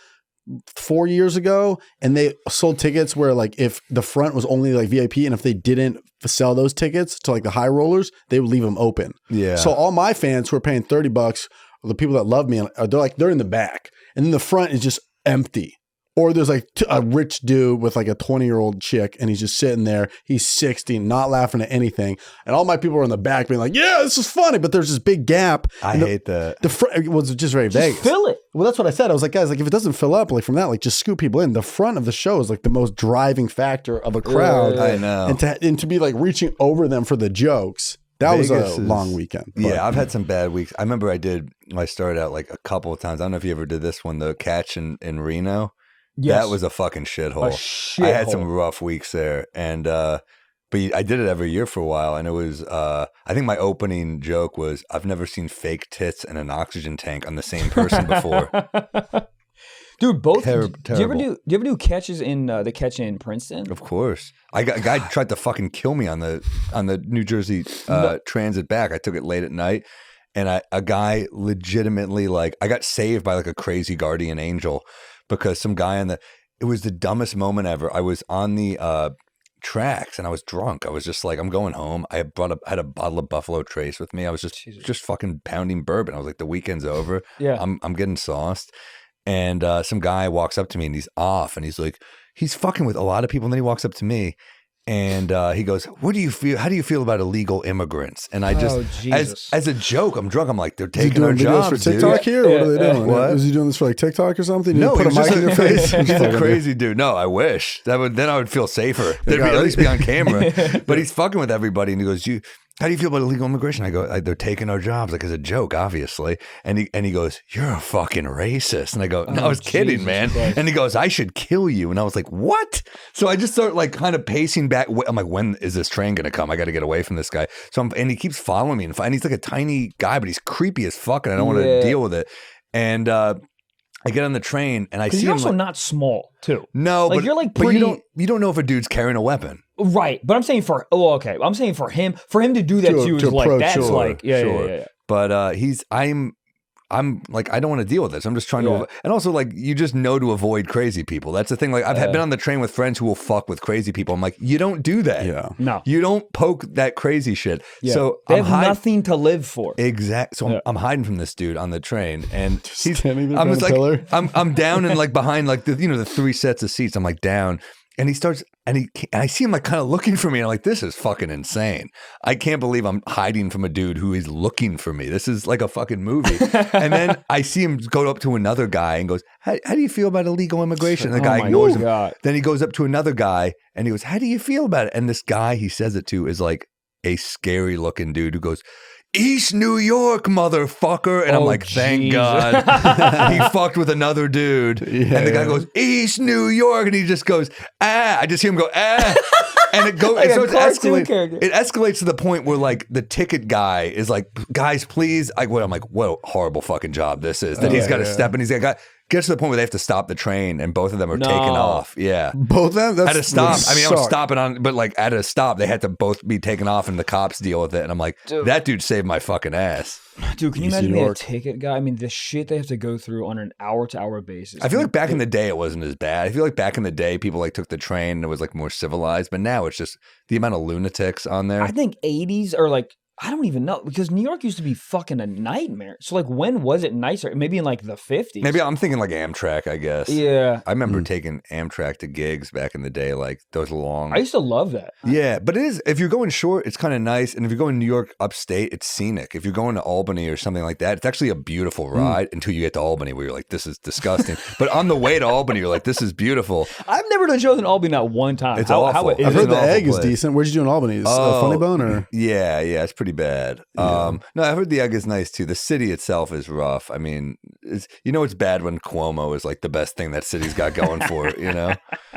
4 years ago, and they sold tickets where like if the front was only like VIP, and if they didn't sell those tickets to like the high rollers, they would leave them open. Yeah. So all my fans who are paying $30, the people that love me, they're in the back, and then the front is just empty. Or there's like a rich dude with like a 20-year-old chick, and he's just sitting there. He's 60, not laughing at anything. And all my people are in the back being like, yeah, this is funny. But there's this big gap. I hate that. The front was just very Vegas. Fill it. Well, that's what I said. I was like, guys, like if it doesn't fill up, like from that, like just scoop people in. The front of the show is like the most driving factor of a crowd. I know. And to be like reaching over them for the jokes. That Vegas was a long weekend. But. Yeah, I've had some bad weeks. I remember I started out like a couple of times. I don't know if you ever did this one, the Catch in Reno. Yes. That was a fucking shithole. shithole. I had some rough weeks there, and but I did it every year for a while, and it was. I think my opening joke was, "I've never seen fake tits and an oxygen tank on the same person before." Dude, both. Terrible. Do you ever do catches in the Catch in Princeton? Of course, a guy tried to fucking kill me on the New Jersey transit back. I took it late at night. And a guy legitimately, like, I got saved by like a crazy guardian angel, because some guy it was the dumbest moment ever. I was on the tracks and I was drunk. I was just like, I'm going home. I had a bottle of Buffalo Trace with me. I was just fucking pounding bourbon. I was like, the weekend's over. Yeah. I'm getting sauced. And some guy walks up to me and he's off, and he's like, he's fucking with a lot of people. And then he walks up to me. And he goes, "What do you feel? How do you feel about illegal immigrants?" And I just, as a joke, I'm drunk. I'm like, they're taking our jobs, for TikTok dude. here? Or what are they doing? What? Is he doing this for like TikTok or something? No, put a mic in your face. He's a crazy dude. No, I wish then I would feel safer. They'd at least be on camera. But he's fucking with everybody, and he goes, how do you feel about illegal immigration? I go, they're taking our jobs, like as a joke, obviously. And he goes, you're a fucking racist. And I go, no, I was kidding, man. Christ. And he goes, I should kill you. And I was like, what? So I just start like kind of pacing back. I'm like, when is this train going to come? I got to get away from this guy. And he keeps following me. And he's like a tiny guy, but he's creepy as fuck. And I don't want to deal with it. And I get on the train and I see him. You're also not small, too. No, like, but you're like pretty. But you don't know if a dude's carrying a weapon. Right, but I'm saying I'm saying for him to do that to you is like, that's sure, like, yeah. But I'm like, I don't want to deal with this. I'm just trying to, and also like, you just know to avoid crazy people. That's the thing. Like I've been on the train with friends who will fuck with crazy people. I'm like, you don't do that. Yeah. No. You don't poke that crazy shit. Yeah. So they have nothing to live for. Exactly. So I'm hiding from this dude on the train, and he's I'm just like, I'm down and like behind like the three sets of seats. I'm like down. And he starts, and I see him like kind of looking for me. And I'm like, this is fucking insane. I can't believe I'm hiding from a dude who is looking for me. This is like a fucking movie. And then I see him go up to another guy and goes, how do you feel about illegal immigration? And the guy ignores him. Then he goes up to another guy and he goes, how do you feel about it? And this guy he says it to is like a scary looking dude who goes, East New York, motherfucker. And I'm like, thank God. He fucked with another dude. Yeah. And the guy goes, East New York. And he just goes, ah. I just hear him go, ah. And it goes, like so it escalates to the point where like the ticket guy is like, guys, please. I'm like, what a horrible fucking job this is. That he's got to step in. He's got gets to the point where they have to stop the train and both of them are taken off. Yeah. Both of them? That's at a stop. I mean, I was stopping on, but like at a stop, they had to both be taken off and the cops deal with it. And I'm like, that dude saved my fucking ass. Dude, can you imagine being a ticket guy? I mean, the shit they have to go through on an hour-to-hour basis. I feel like back in the day, it wasn't as bad. I feel like back in the day, people like took the train and it was like more civilized. But now it's just the amount of lunatics on there. I think 80s or like I don't even know because New York used to be fucking a nightmare. So like, when was it nicer? Maybe in like the 50s. Maybe I'm thinking like Amtrak, I guess. Yeah. I remember taking Amtrak to gigs back in the day, like those long. I used to love that. Yeah, but it is, if you're going short, it's kind of nice. And if you're going New York upstate, it's scenic. If you're going to Albany or something like that, it's actually a beautiful ride until you get to Albany where you're like, this is disgusting. But on the way to Albany, you're like, this is beautiful. I've never done shows in Albany not one time. It's awful. I've heard the egg place. is decent. Where'd you do in Albany? Funny Bone or? Yeah, it's pretty bad. No, I've heard the egg is nice too. The city itself is rough. I mean, it's bad when Cuomo is like the best thing that city's got going for it, you know?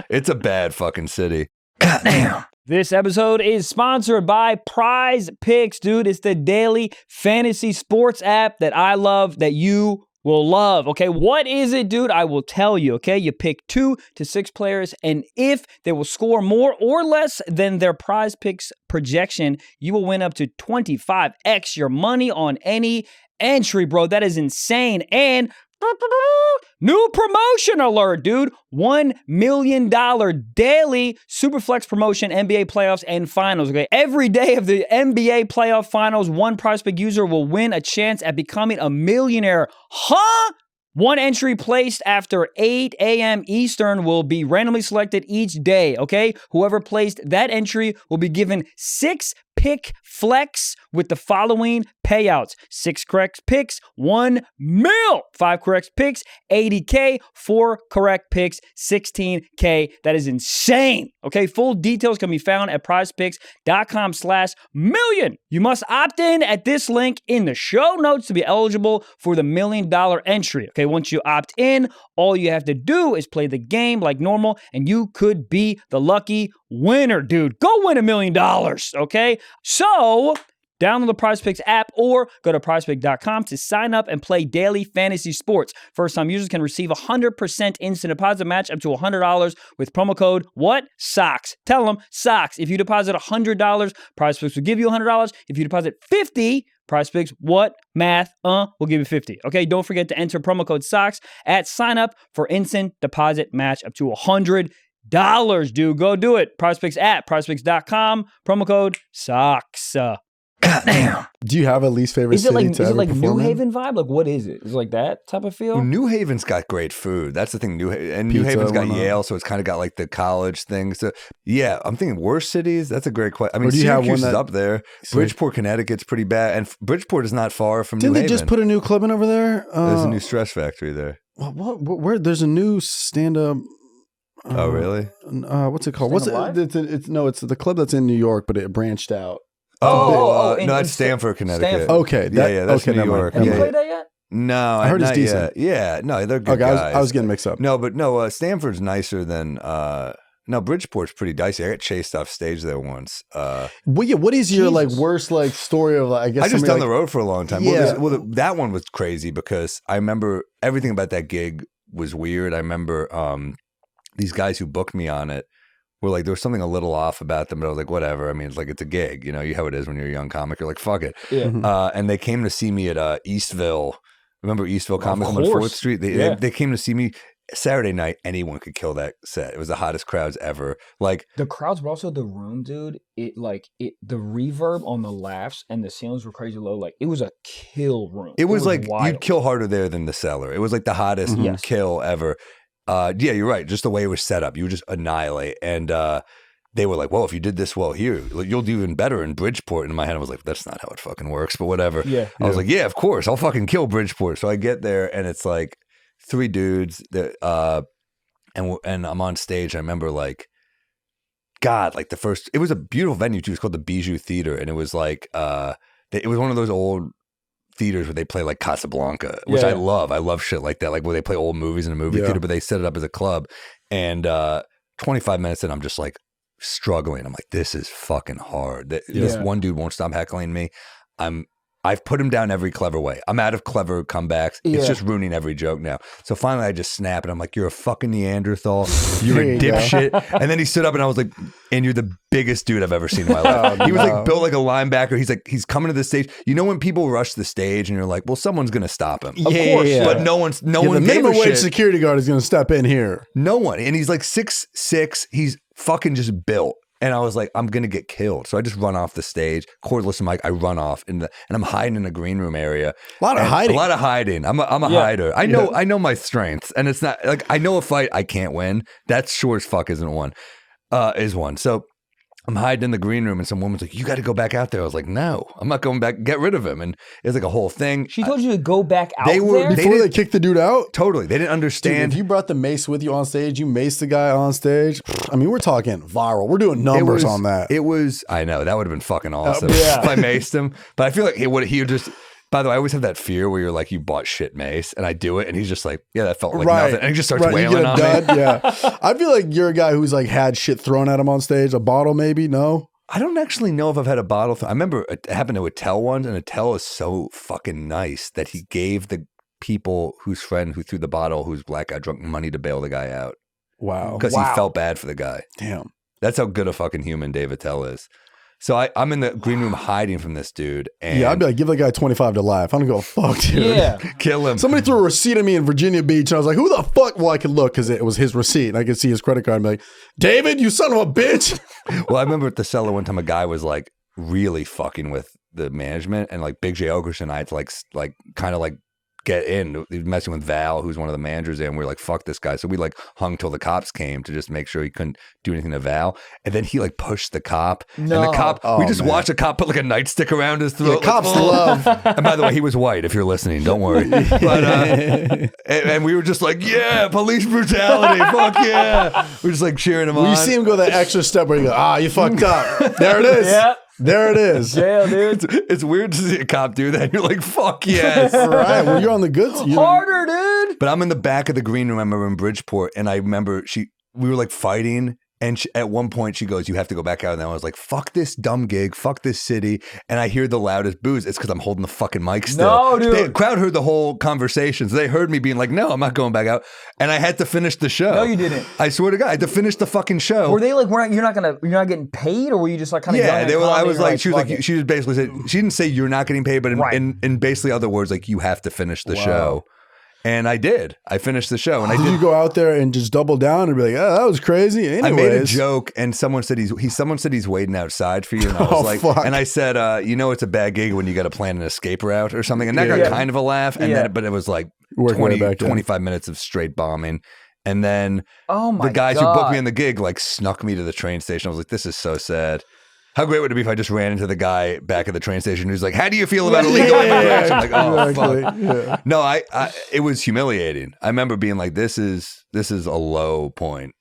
It's a bad fucking city. Goddamn. This episode is sponsored by Prize Picks, dude. It's the daily fantasy sports app that I love, that you will love. Okay, what is it, dude? I will tell you. Okay, you pick 2 to 6 players, and if they will score more or less than their Prize Picks projection, you will win up to 25x your money on any entry, bro. That is insane. And new promotion alert, dude. $1 million daily Superflex promotion, NBA playoffs and finals. Okay, every day of the NBA playoff finals, one Prize Pick user will win a chance at becoming a millionaire. Huh? One entry placed after 8 a.m. Eastern will be randomly selected each day, okay? Whoever placed that entry will be given 6 pick flex with the following payouts. 6 correct picks, 1 mil. 5 correct picks, 80K. 4 correct picks, 16K. That is insane. Okay, full details can be found at prizepicks.com/million. You must opt in at this link in the show notes to be eligible for the $1 million entry. Okay, once you opt in, all you have to do is play the game like normal, and you could be the lucky winner, dude. Go win $1 million, okay? So, download the Prize Picks app or go to prizepicks.com to sign up and play daily fantasy sports. First-time users can receive 100% instant deposit match up to $100 with promo code what? SOCKS. Tell them SOCKS. If you deposit $100, Prize Picks will give you $100. If you deposit $50, Prize Picks, what? Math, will give you $50. Okay, don't forget to enter promo code SOCKS at sign up for instant deposit match up to $100. Dude, go do it. Prize Picks at prizepicks.com. Promo code SOCKS. Goddamn. Do you have a least favorite Is it city like, to is it ever like New perform in? Haven vibe? Like, what is it? Is it like that type of feel? Well, New Haven's got great food. That's the thing. New Pizza, Haven's got whatnot. Yale, so it's kind of got like the college thing. So yeah, I'm thinking worst cities. That's a great question. I mean, Or do you have Syracuse one is that- up there. Bridgeport, Connecticut's pretty bad, and Bridgeport is not far from Didn't New they Haven. just put a new club in over there? There's a new Stress Factory there. Where there's a new stand-up. Oh, really? What's it called? Stand-up What's it? It's the club that's in New York, but it branched out. Oh, in- no, in that's Stamford, Connecticut. Stanford. Okay, Yeah, that's okay, New never mind. York. Have you Yeah. played that yet? No, I heard it's not decent. yet. Yeah, no, they're good Okay, guys. I was getting mixed up. No, but no, Stanford's nicer than. No, Bridgeport's pretty dicey. I got chased off stage there once. Well, yeah, what is your like Jesus. worst like story of like? I guess I just somebody, down the road for a long time. Yeah. That one was crazy because I remember everything about that gig was weird. I remember these guys who booked me on it were like, there was something a little off about them, but I was like, whatever. I mean, it's like, it's a gig. You know how it is when you're a young comic. You're like, fuck it. Yeah. And they came to see me at Eastville. Remember Eastville Comic on course. 4th Street? Yeah. They came to see me Saturday night. Anyone could kill that set. It was the hottest crowds ever. Like, The crowds were also the room, dude. The reverb on the laughs and the ceilings were crazy low. Like, it was a kill room. it was like, wild. you'd kill harder there than the cellar. It was like the hottest Yes. kill ever. Yeah, you're right. Just the way it was set up, you would just annihilate. And they were like, well, if you did this well here, you'll do even better in Bridgeport. And in my head, I was like, that's not how it fucking works, but whatever. Yeah. I was like, yeah, of course. I'll fucking kill Bridgeport. So I get there and it's like 3 dudes that, and I'm on stage. I remember like, God, like it was a beautiful venue too. It was called the Bijou Theater. And it was like, it was one of those old theaters where they play like Casablanca, which Yeah. I love. I love shit like that, like where they play old movies in a movie theater, but they set it up as a club. And 25 minutes in, I'm just like struggling. I'm like, this is fucking hard. This one dude won't stop heckling me. I've put him down every clever way. I'm out of clever comebacks. Yeah. It's just ruining every joke now. So finally I just snap and I'm like, you're a fucking Neanderthal. You're There a you go. dipshit. And then he stood up and I was like, and you're the biggest dude I've ever seen in my life. He was like built like a linebacker. He's coming to the stage. You know when people rush the stage and you're like, well, someone's going to stop him. Of course. yeah. But no one The gave minimum a wage shit. security guard is going to step in here. No one. And he's like 6'6". He's fucking just built. And I was like, I'm going to get killed. So I just run off the stage, cordless mic. I run off and I'm hiding in the green room area. A lot of hiding. I'm a hider. I know my strengths, and it's not like I know a fight I can't win. That sure as fuck isn't one. Is one. So I'm hiding in the green room, and some woman's like, "You got to go back out there." I was like, "No, I'm not going back. Get rid of him." And it's like a whole thing. She told you to go back out there? Before they kicked the dude out? Totally. They didn't understand. Dude, if you brought the mace with you on stage, you maced the guy on stage. I mean, we're talking viral. We're doing numbers on that. I know. That would have been fucking awesome yeah. if I maced him. But I feel like he would just... By the way, I always have that fear where you're like, you bought shit mace, and I do it, and he's just like, yeah, that felt like nothing. And he just starts wailing on me. Yeah. I feel like you're a guy who's like had shit thrown at him on stage. A bottle maybe? No? I don't actually know if I've had a bottle. I remember it happened to Attell once, and Attell is so fucking nice that he gave the people whose friend who threw the bottle, who's black guy drunk, money to bail the guy out. Wow. Because he felt bad for the guy. Damn. That's how good a fucking human Dave Attell is. So I'm in the green room hiding from this dude. And I'd be like, give that guy 25 to life. I don't go, fuck, dude. Yeah. Kill him. Somebody threw a receipt at me in Virginia Beach, and I was like, who the fuck? Well, I could look because it was his receipt, and I could see his credit card and be like, David, you son of a bitch. Well, I remember at the cellar one time a guy was like really fucking with the management, and like Big J Ogerson and I had to like kind of like get in. He was messing with Val, who's one of the managers there, and we were like, fuck this guy. So we like hung till the cops came to just make sure he couldn't do anything to Val. And then he like pushed the cop. No. And the cop, we just watched a cop put like a nightstick around his throat. Yeah, cops love. And by the way, he was white, if you're listening, don't worry. But and we were just like, yeah, police brutality, fuck yeah. We're just like cheering him on. You see him go that extra step where you go, you fucked up. There it is. Yeah. There it is. Jail, dude. It's weird to see a cop do that. You're like, fuck yes. All right. Well, you're on the good side. Harder, dude. But I'm in the back of the green room. I remember in Bridgeport, and I remember we were like fighting. And at one point she goes, you have to go back out. And I was like, fuck this dumb gig. Fuck this city. And I hear the loudest boos. It's because I'm holding the fucking mic still. No, dude. The crowd heard the whole conversation. So they heard me being like, no, I'm not going back out. And I had to finish the show. No, you didn't. I swear to God, I had to finish the fucking show. Were they like, you're not getting paid? Or were you just like kind of they were. I was like, she was basically said, she didn't say you're not getting paid, but in basically other words, like you have to finish the show. And I did. I finished the show, and I did. You go out there and just double down and be like, "Oh, that was crazy." Anyways. I made a joke, and someone said he's waiting outside for you, and I was fuck. And I said, it's a bad gig when you got to plan an escape route or something, and that got kind of a laugh, and then but it was like 25 minutes of straight bombing. And then the guys who booked me on the gig like snuck me to the train station. I was like, this is so sad. How great would it be if I just ran into the guy back at the train station who's like, how do you feel about illegal immigration? I'm like, oh, fuck. Yeah. No, it was humiliating. I remember being like, this is a low point.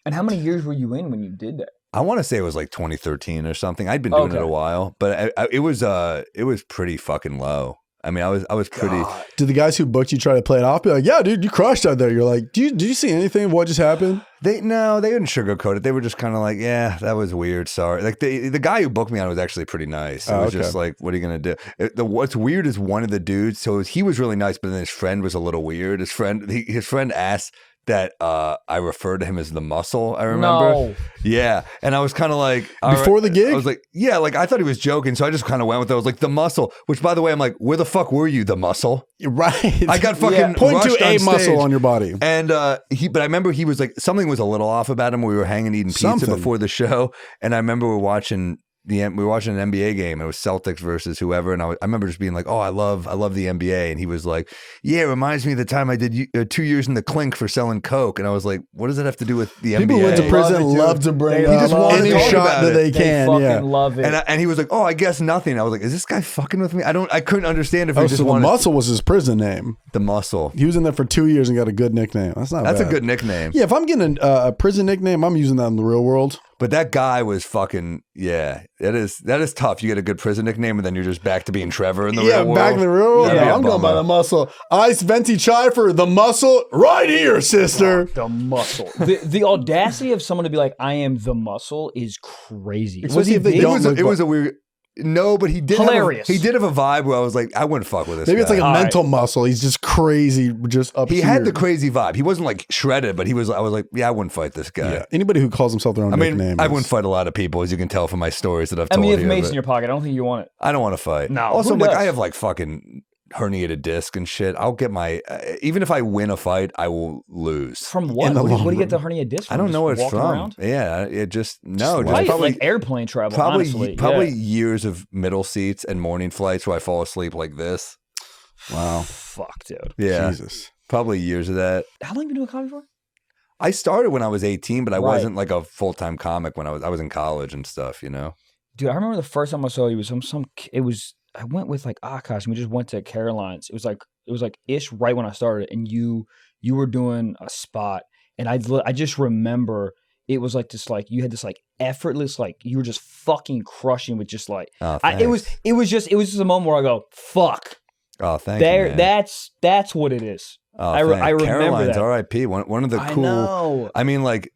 And how many years were you in when you did that? I want to say it was like 2013 or something. I'd been doing it a while, but it was pretty fucking low. I mean, I was pretty. Did the guys who booked you try to play it off? Be like, yeah, dude, you crushed out there. You're like, did you see anything of what just happened? They didn't sugarcoat it. They were just kind of like, yeah, that was weird. Sorry. Like the guy who booked me on was actually pretty nice. It was just like, what are you gonna do? What's weird is one of the dudes. So he was really nice, but then his friend was a little weird. His friend asked that I referred to him as the muscle. I remember. No. Yeah, and I was kind of like before the gig. I was like, yeah, like I thought he was joking, so I just kind of went with it. I was like, the muscle. Which, by the way, I'm like, where the fuck were you, the muscle? Right. I got fucking point rushed to a muscle on your body. And but I remember he was like, something was a little off about him. We were hanging eating pizza before the show, and I remember we were watching an NBA game. It was Celtics versus whoever, and I remember just being like, "Oh, I love the NBA." And he was like, "Yeah, it reminds me of the time I did 2 years in the clink for selling coke." And I was like, "What does that have to do with the NBA?" People who went to prison love to bring up any shot that they can. Fucking love it. And he was like, "Oh, I guess nothing." I was like, "Is this guy fucking with me?" I couldn't understand if he just wanted. The muscle was his prison name. The muscle. He was in there for 2 years and got a good nickname. That's bad. A good nickname. Yeah, if I'm getting a prison nickname, I'm using that in the real world. But that guy was fucking, that is tough. You get a good prison nickname, and then you're just back to being Trevor in the real world. Yeah, back in the real world. Yeah, I'm going by the muscle. Ice venti chai for the muscle right here, sister. The muscle. The audacity of someone to be like, I am the muscle is crazy. Especially if they don't look. It was a weird. No, but he did. Hilarious. He did have a vibe where I was like, I wouldn't fuck with this. Maybe guy. it's like a mental muscle. He's just crazy, just up. He had the crazy vibe. He wasn't like shredded, but he was. I was like, yeah, I wouldn't fight this guy. Yeah. Anybody who calls himself their own nickname. I wouldn't fight a lot of people, as you can tell from my stories that I've told you. You have mace in your pocket. I don't think you want it. I don't want to fight. No. Also, I'm like, I have like fucking herniated disc and shit. I'll get my even if I win a fight, I will lose. From what? What do you get the hernia disc from? I don't know what it's from. Around? Yeah, it just probably probably like airplane travel. probably honestly. years of middle seats and morning flights where I fall asleep like this. Wow. Fuck, dude. Yeah, Jesus. probably years of that. How long have you been doing comedy for? I started when I was 18, but I wasn't like a full-time comic when I was in college and stuff, you know. Dude, I remember the first time I saw you was I went with like Akash and we just went to Caroline's. It was like ish right when I started, and you were doing a spot, and I just remember it was like this, like you had this like effortless, like you were just fucking crushing with just like it was just a moment where I go, fuck. Oh, thank you, man. That's what it is. Oh, I remember Caroline's that. R.I.P. One of the I cool. know. I mean, like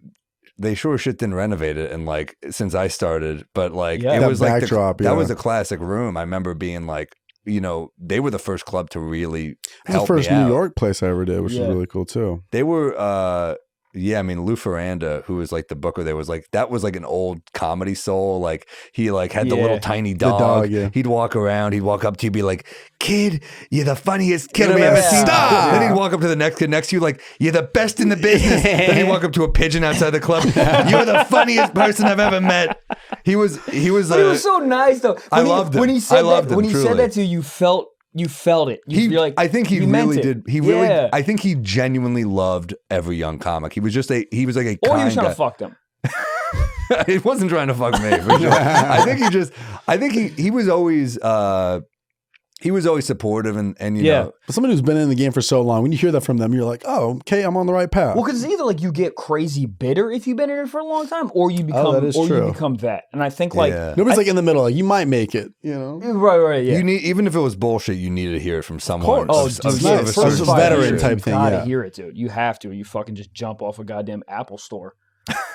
they sure shit didn't renovate it, and like since I started, but like Yeah. it That was like backdrop, that was a classic room. I remember being like, you know, they were the first club to really The help first me New out. York place I ever did, which Yeah. is really cool too. They were, yeah, I mean, Lou Ferranda, who was like the booker there, was like, that was like an old comedy soul. Like he like had the Yeah. little tiny The dog. dog, yeah. He'd walk around, he'd walk up to you, be like, kid, you're the funniest kid I've Yeah. ever seen. Stop. Then he'd walk up to the next kid next to you, like, you're the best in the business. Then he'd walk up to a pigeon outside the club. You're the funniest person I've ever met. He was But it was so nice though. I loved him. When he I said loved that, him, when he said truly. that to you, you felt it. You're like, I think he meant really it. did. He really. Yeah. I think he genuinely loved every young comic. He was just he was like a or kind he was trying guy. to fuck them. He wasn't trying to fuck me. For sure. I think he was always supportive and you know. But somebody who's been in the game for so long, when you hear that from them, you're like, oh, okay, I'm on the right path. Well, because it's either like you get crazy bitter if you've been in it for a long time, or you become, that is true. you become that. And I think like, Yeah. Nobody's like in the middle. Like, you might make it, you know? right, yeah. You need, even if it was bullshit, you needed to hear it from someone. Oh, of dude, a yeah, nice. certain First five veteran years, type you thing, gotta yeah. hear it, dude. You have to. You fucking just jump off a goddamn Apple store.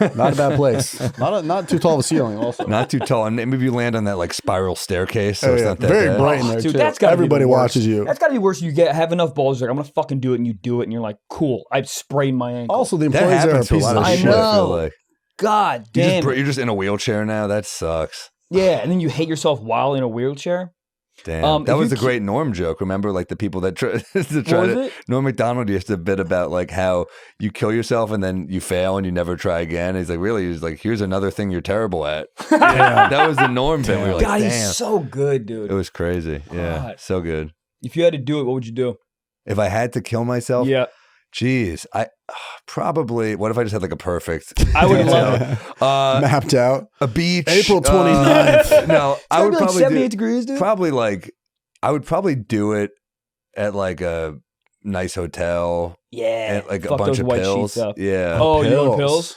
Not a bad place. Not too tall of a ceiling, also. Not too tall, and maybe you land on that like spiral staircase. So Oh, it's yeah. not that Very bad. bright in there, Dude, too. that's gotta Everybody be the worst. watches you. That's gotta be worse. You have enough balls. Like, I'm gonna fucking do it, and you do it, and you're like, cool. I sprained my ankle. Also, the That employees are a happens to a piece lot of of I shit. shit. I feel know. like God damn. you're just in a wheelchair now. That sucks. Yeah, and then you hate yourself while in a wheelchair. Damn, that if was you a great Norm joke. Remember, like the people that try to What was it? Norm Macdonald used to bit about like how you kill yourself and then you fail and you never try again. He's like, really? He's like, here's another thing you're terrible at. Yeah, that was the Norm thing. We were like, God, damn, he's so good, dude. it was crazy. Yeah, God. so good. If you had to do it, what would you do? If I had to kill myself, Yeah, geez, I probably. What if I just had like a perfect? I would love it. Mapped out. A beach, April 29th. no, I would It's like probably 78 degrees, dude. probably like I would probably do it at like a nice hotel Yeah, and like a fuck bunch those of white pills. sheets up. Yeah. Oh, you pills. want pills?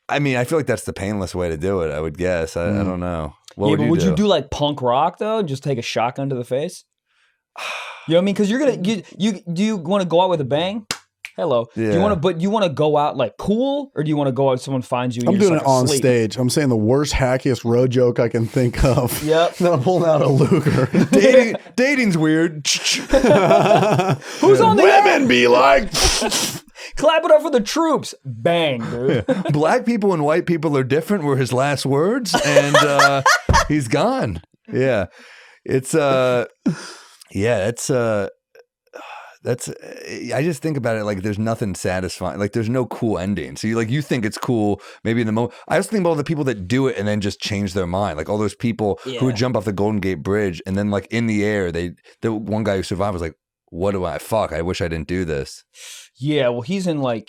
I mean, I feel like that's the painless way to do it. I would guess. I don't know. What Yeah, would but you would do? you do like punk rock though? And just take a shotgun to the face? You know what I mean? Because you're gonna do you want to go out with a bang? Hello. Do Yeah. you want to? But you want to go out like cool, or do you want to go out? Someone finds you. And I'm you're doing just, it like, on asleep? stage. I'm saying the worst, hackiest road joke I can think of. Yep. Then I'm pulling out a Luger. Dating's weird. Who's on the Women be like, Clap it up for the troops. Bang, dude. Black people and white people are different were his last words, and he's gone. Yeah, it's that's I just think about it like there's nothing satisfying. Like there's no cool ending. So you think it's cool maybe in the moment. I also think about all the people that do it and then just change their mind. Like all those people who would jump off the Golden Gate Bridge and then like in the air, the one guy who survived was like, what do I fuck? I wish I didn't do this. Yeah, well, he's like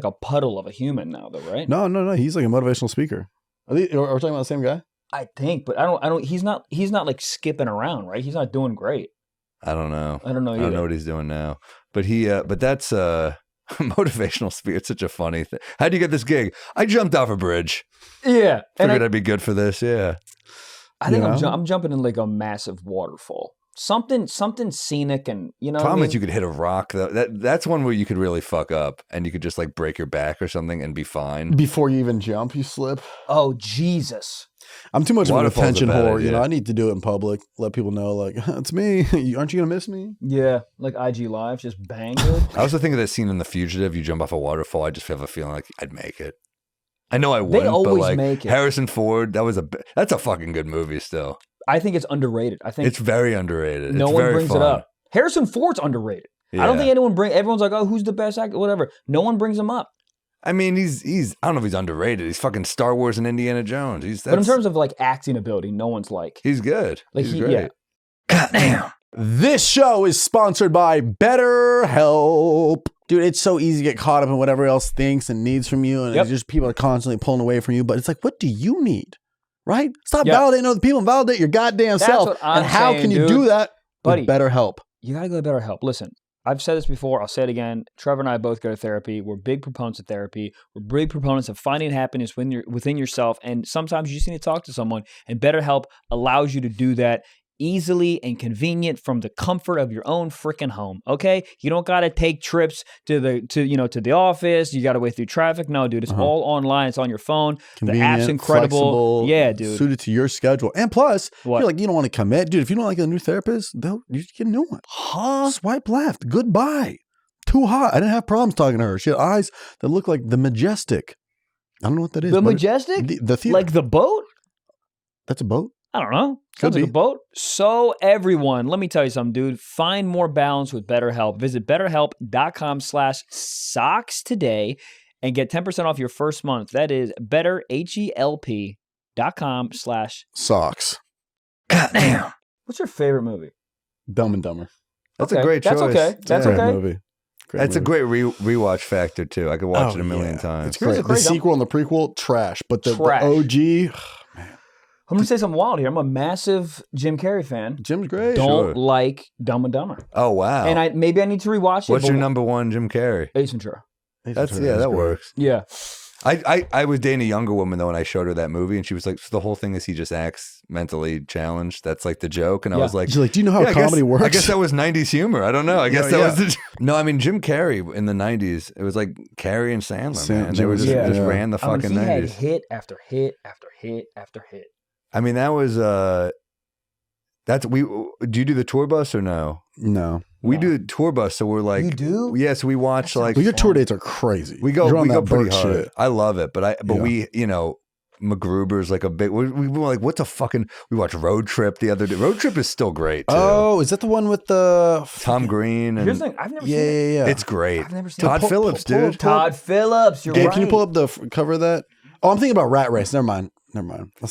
a puddle of a human now, though, right? no. He's like a motivational speaker. Are we talking about the same guy? I think, but I don't. He's not like skipping around, right? He's not doing great. I don't know. I don't know I don't either. know what he's doing now. But but that's motivational speaker. It's such a funny thing. How do you get this gig? I jumped off a bridge. Yeah, and Figured I'd be good for this. Yeah. I think You know? I'm jumping in like a massive waterfall. Something scenic, and you know. Problem what I is you could hit a rock though. That's one where you could really fuck up and you could just like break your back or something and be fine. Before you even jump, you slip. Oh Jesus! I'm too much of an Waterfall's a attention bad whore. idea. You know, I need to do it in public. Let people know, like, it's me. Aren't you gonna miss me? Yeah, like IG Live, just bang, dude. I also think of that scene in The Fugitive. You jump off a waterfall. I just have a feeling like I'd make it. I know I wouldn't, but always like make it. Harrison Ford, that's a fucking good movie still. I think it's underrated. I think It's very underrated. no It's one very brings fun. it up. Harrison Ford's underrated. I don't think everyone's like, oh, who's the best actor, whatever. No one brings him up. I mean, he's I don't know if he's underrated. He's fucking Star Wars and Indiana Jones. But in terms of like acting ability, no one's like. He's good. Like he's great. Yeah. Goddamn. This show is sponsored by BetterHelp. Dude, it's so easy to get caught up in whatever else thinks and needs from you. And it's just people are constantly pulling away from you. But it's like, what do you need? Right? Stop validating other people and validate your goddamn self. What I'm and how saying, can you dude. do that? Buddy, With BetterHelp. You got to go to BetterHelp. Listen, I've said this before. I'll say it again. Trevor and I both go to therapy. We're big proponents of therapy. We're big proponents of finding happiness within yourself. And sometimes you just need to talk to someone. And BetterHelp allows you to do that easily and convenient from the comfort of your own freaking home. Okay, you don't got to take trips to the office. You got to wait through traffic. No, dude, it's all online. It's on your phone. Convenient, the app's incredible. Flexible, yeah, dude, suited to your schedule. And plus, what? you're like, you don't want to commit, dude. If you don't like a new therapist, you get a new one. Huh? Swipe left. Goodbye. Too hot. I didn't have problems talking to her. She had eyes that look like the Majestic. I don't know what that is. The Majestic? The theater. Like the boat? That's a boat? I don't know. Sounds like a boat. So everyone, let me tell you something, dude. Find more balance with BetterHelp. Visit BetterHelp.com/socks today and get 10% off your first month. That is BetterHelp.com/socks. Goddamn. What's your favorite movie? Dumb and Dumber. That's a great choice. That's okay. That's Great okay. movie. That's a great rewatch factor too. I could watch it a million times. It's great. The sequel and the prequel, trash. But the OG, man. I'm going to say something wild here. I'm a massive Jim Carrey fan. Jim's great. Don't like Dumb and Dumber. Oh, wow. And maybe I need to rewatch it. What's your number one Jim Carrey? Ace Ventura. That works. Yeah. I was dating a younger woman though, and I showed her that movie, and she was like, so the whole thing is he just acts mentally challenged. That's like the joke. And I was like, she's like, do you know how comedy works? I guess that was 90s humor. I don't know. I guess that was no, I mean, Jim Carrey in the 90s, it was like Carrey and Sandler, man. They were just ran the fucking 90s. He had hit after hit after hit after hit. I mean, that was do you do the tour bus or no? No. We do the tour bus, so we're like, you do? Yeah, so we watch like your tour dates are crazy. We go pretty hard. Shit. I love it, but we MacGruber's like a big. We were like, what's a fucking? We watched Road Trip the other day. Road Trip is still great too. Oh, is that the one with the Tom Green? And, Here's the thing, I've never seen it. Yeah. It's great. I've never seen Todd Phillips, dude. Todd Phillips. You're Gabe, right. can you pull up the cover of that? Oh, I'm thinking about Rat Race. Never mind.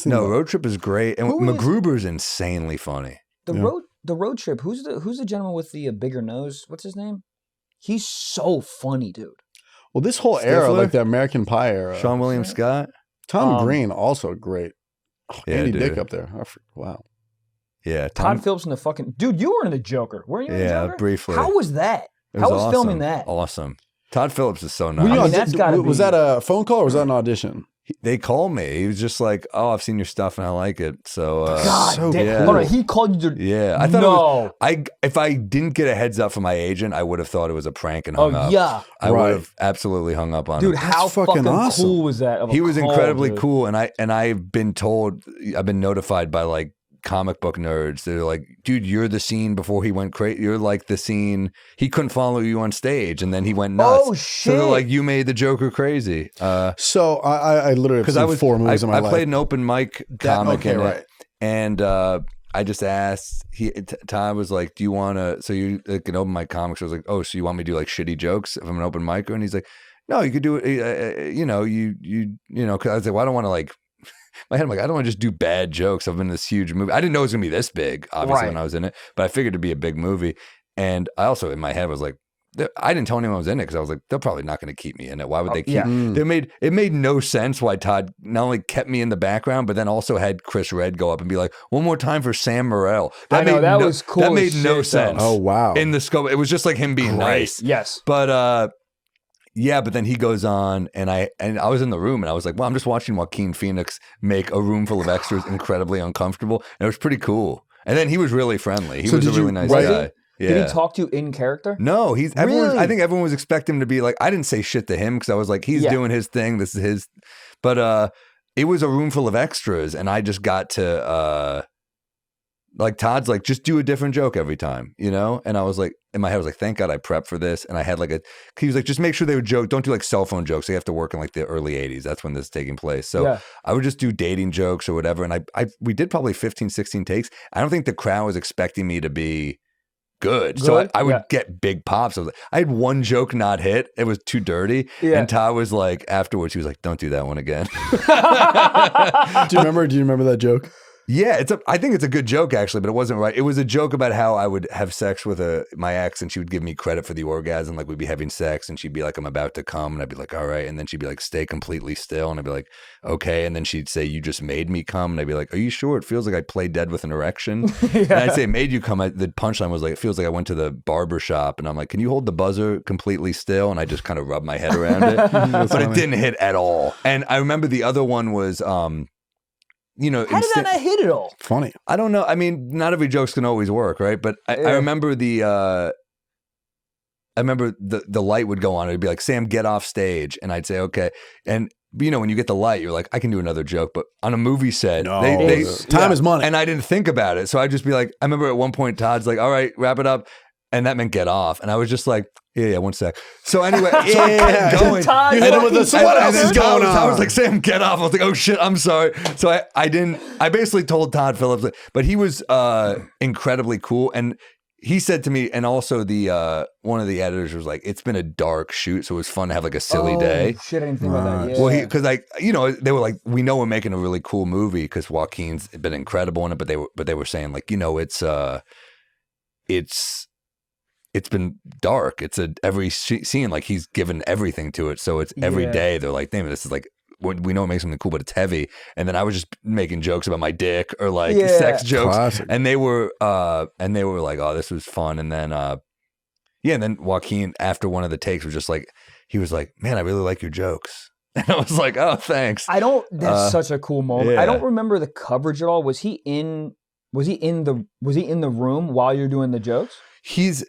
No, Road Trip is great, and MacGruber's insanely funny. The Road Trip. Who's the gentleman with the bigger nose? What's his name? He's so funny, dude. Well, this whole era, like the American Pie era. Sean William Scott. Tom Green, also great. Oh, yeah, Andy dude. Dick up there. Wow. Yeah. Todd Phillips in the fucking... Dude, you were in the Joker. Were you in the Joker? Yeah, briefly. How was that? How was filming that? Awesome. Todd Phillips is so nice. Was that a phone call or was that an audition? They called me. He was just like, "Oh, I've seen your stuff and I like it." So, God damn! yeah. Hold on, he called you. I thought if I didn't get a heads up from my agent, I would have thought it was a prank and hung up. Yeah, I would have absolutely hung up on dude. him. How fucking awesome. Cool was that? He was incredibly cool, and I've been notified by like comic book nerds. They're like, dude, you're the scene before he went crazy. You're like the scene. He couldn't follow you on stage, and then he went nuts. Oh shit! So they're like, you made the Joker crazy. So I literally have seen 4 movies in my life. I played an open mic comic in right. it, and I just asked. Todd was like, "Do you want to?" So you like an open mic comic. So I was like, "Oh, so you want me to do like shitty jokes if I'm an open micer?" And he's like, "No, you could do it. You know." Because I was like, "Well, I don't want to like." My head, I'm like, I don't want to just do bad jokes. I've been in this huge movie. I didn't know it was going to be this big, obviously, when I was in it, but I figured it'd be a big movie. And I also, in my head, was like, I didn't tell anyone I was in it because I was like, they're probably not going to keep me in it. Why would they keep me? It made no sense why Todd not only kept me in the background, but then also had Chris Red go up and be like, one more time for Sam Morril. That was cool. That made no sense. Oh, wow. In the scope. It was just like him being nice. Yes. But, yeah, but then he goes on, and I was in the room, and I was like, well, I'm just watching Joaquin Phoenix make a room full of extras incredibly uncomfortable, and it was pretty cool. And then he was really friendly. He was a really nice guy. Yeah. Did he talk to you in character? No, really? I think everyone was expecting him to be like, I didn't say shit to him because I was like, he's doing his thing. This is his. But it was a room full of extras, and I just got to like Todd's like, just do a different joke every time, you know? And I was like, in my head, I was like, thank God I prepped for this. And I had like he was like, just make sure they would joke. Don't do like cell phone jokes. They have to work in like the early 80s. That's when this is taking place. So I would just do dating jokes or whatever. And we did probably 15, 16 takes. I don't think the crowd was expecting me to be good. So I would get big pops. I had one joke not hit. It was too dirty. Yeah. And Todd was like, afterwards, he was like, don't do that one again. Do you remember that joke? Yeah, I think it's a good joke actually, but it wasn't right. It was a joke about how I would have sex with my ex, and she would give me credit for the orgasm. Like we'd be having sex, and she'd be like, "I'm about to come," and I'd be like, "All right," and then she'd be like, "Stay completely still," and I'd be like, "Okay," and then she'd say, "You just made me come," and I'd be like, "Are you sure? It feels like I played dead with an erection." And I'd say, "Made you come." The punchline was like, "It feels like I went to the barber shop," and I'm like, "Can you hold the buzzer completely still?" And I just kind of rubbed my head around it, but it didn't hit at all. And I remember the other one was. You know, how did that not hit it all? Funny. I don't know. I mean, not every joke's can always work, right? But I remember the light would go on. It'd be like, Sam, get off stage, and I'd say, okay. And you know, when you get the light, you're like, I can do another joke. But on a movie set, time is money, and I didn't think about it. So I'd just be like, I remember at one point, Todd's like, all right, wrap it up. And that meant get off. And I was just like, yeah, 1 sec. So anyway, so I kept going. You hit him with the what else is going on? I was like, Sam, get off. I was like, oh shit, I'm sorry. So I basically told Todd Phillips, but he was incredibly cool. And he said to me, and also the one of the editors was like, it's been a dark shoot, so it was fun to have like a silly day. Shit, I didn't think about that. Yeah. Well, because like, you know, they were like, we know we're making a really cool movie because Joaquin's been incredible in it, but they were saying like, you know, it's been dark. It's every scene, like he's given everything to it. So it's every day they're like, damn, this is like, we know it makes something cool, but it's heavy. And then I was just making jokes about my dick or like sex jokes. Classic. And they were like, oh, this was fun. And then, and then Joaquin, after one of the takes, was just like, he was like, man, I really like your jokes. And I was like, oh, thanks. That's such a cool moment. Yeah. I don't remember the coverage at all. Was he in the room while you're doing the jokes?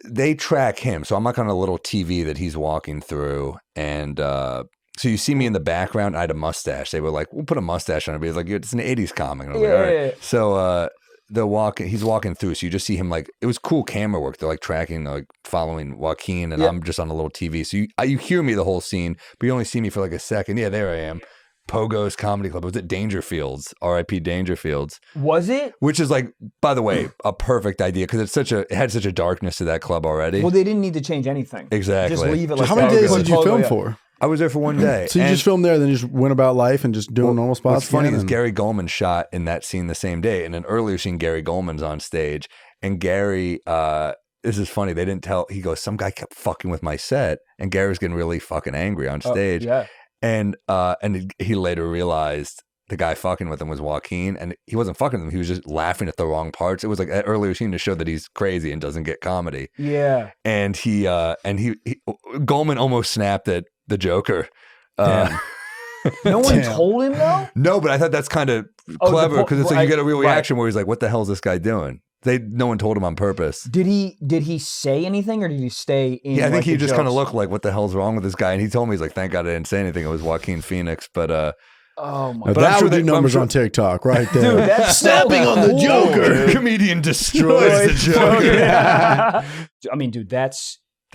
They track him. So I'm like on a little TV that he's walking through. And so you see me in the background. I had a mustache. They were like, we'll put a mustache on it. But like, it's an 80s comic. And I was like, all right. So he's walking through. So you just see him like, it was cool camera work. They're like tracking, like following Joaquin. And I'm just on a little TV. So you hear me the whole scene, but you only see me for like a second. Yeah, there I am. Pogo's Comedy Club. Was it Dangerfields? R.I.P. Dangerfields. Was it? Which is like, by the way, a perfect idea because it had such a darkness to that club already. Well, they didn't need to change anything. Exactly. Just leave it like how many days did you film for? I was there for 1 day. So you just filmed there, then you just went about life and just doing normal spots? What's funny is Gary Goldman shot in that scene the same day. In an earlier scene, Gary Goldman's on stage. And Gary, this is funny, they didn't tell, he goes, some guy kept fucking with my set. And Gary's getting really fucking angry on stage. Yeah. And he later realized the guy fucking with him was Joaquin, and he wasn't fucking with him. He was just laughing at the wrong parts. It was like an earlier scene to show that he's crazy and doesn't get comedy. Yeah. And he Goldman almost snapped at the Joker. No one told him though? No, but I thought that's kind of clever because it's like you get a real reaction where he's like, "What the hell is this guy doing?" No one told him on purpose. Did he say anything or did he stay in? Yeah, I think he just kind of looked like, what the hell's wrong with this guy? And he told me, he's like, thank God I didn't say anything. It was Joaquin Phoenix, but oh my! But that would do numbers on TikTok right there. Dude, that's snapping so on the Joker. Comedian destroys the Joker. Yeah. I mean, dude, that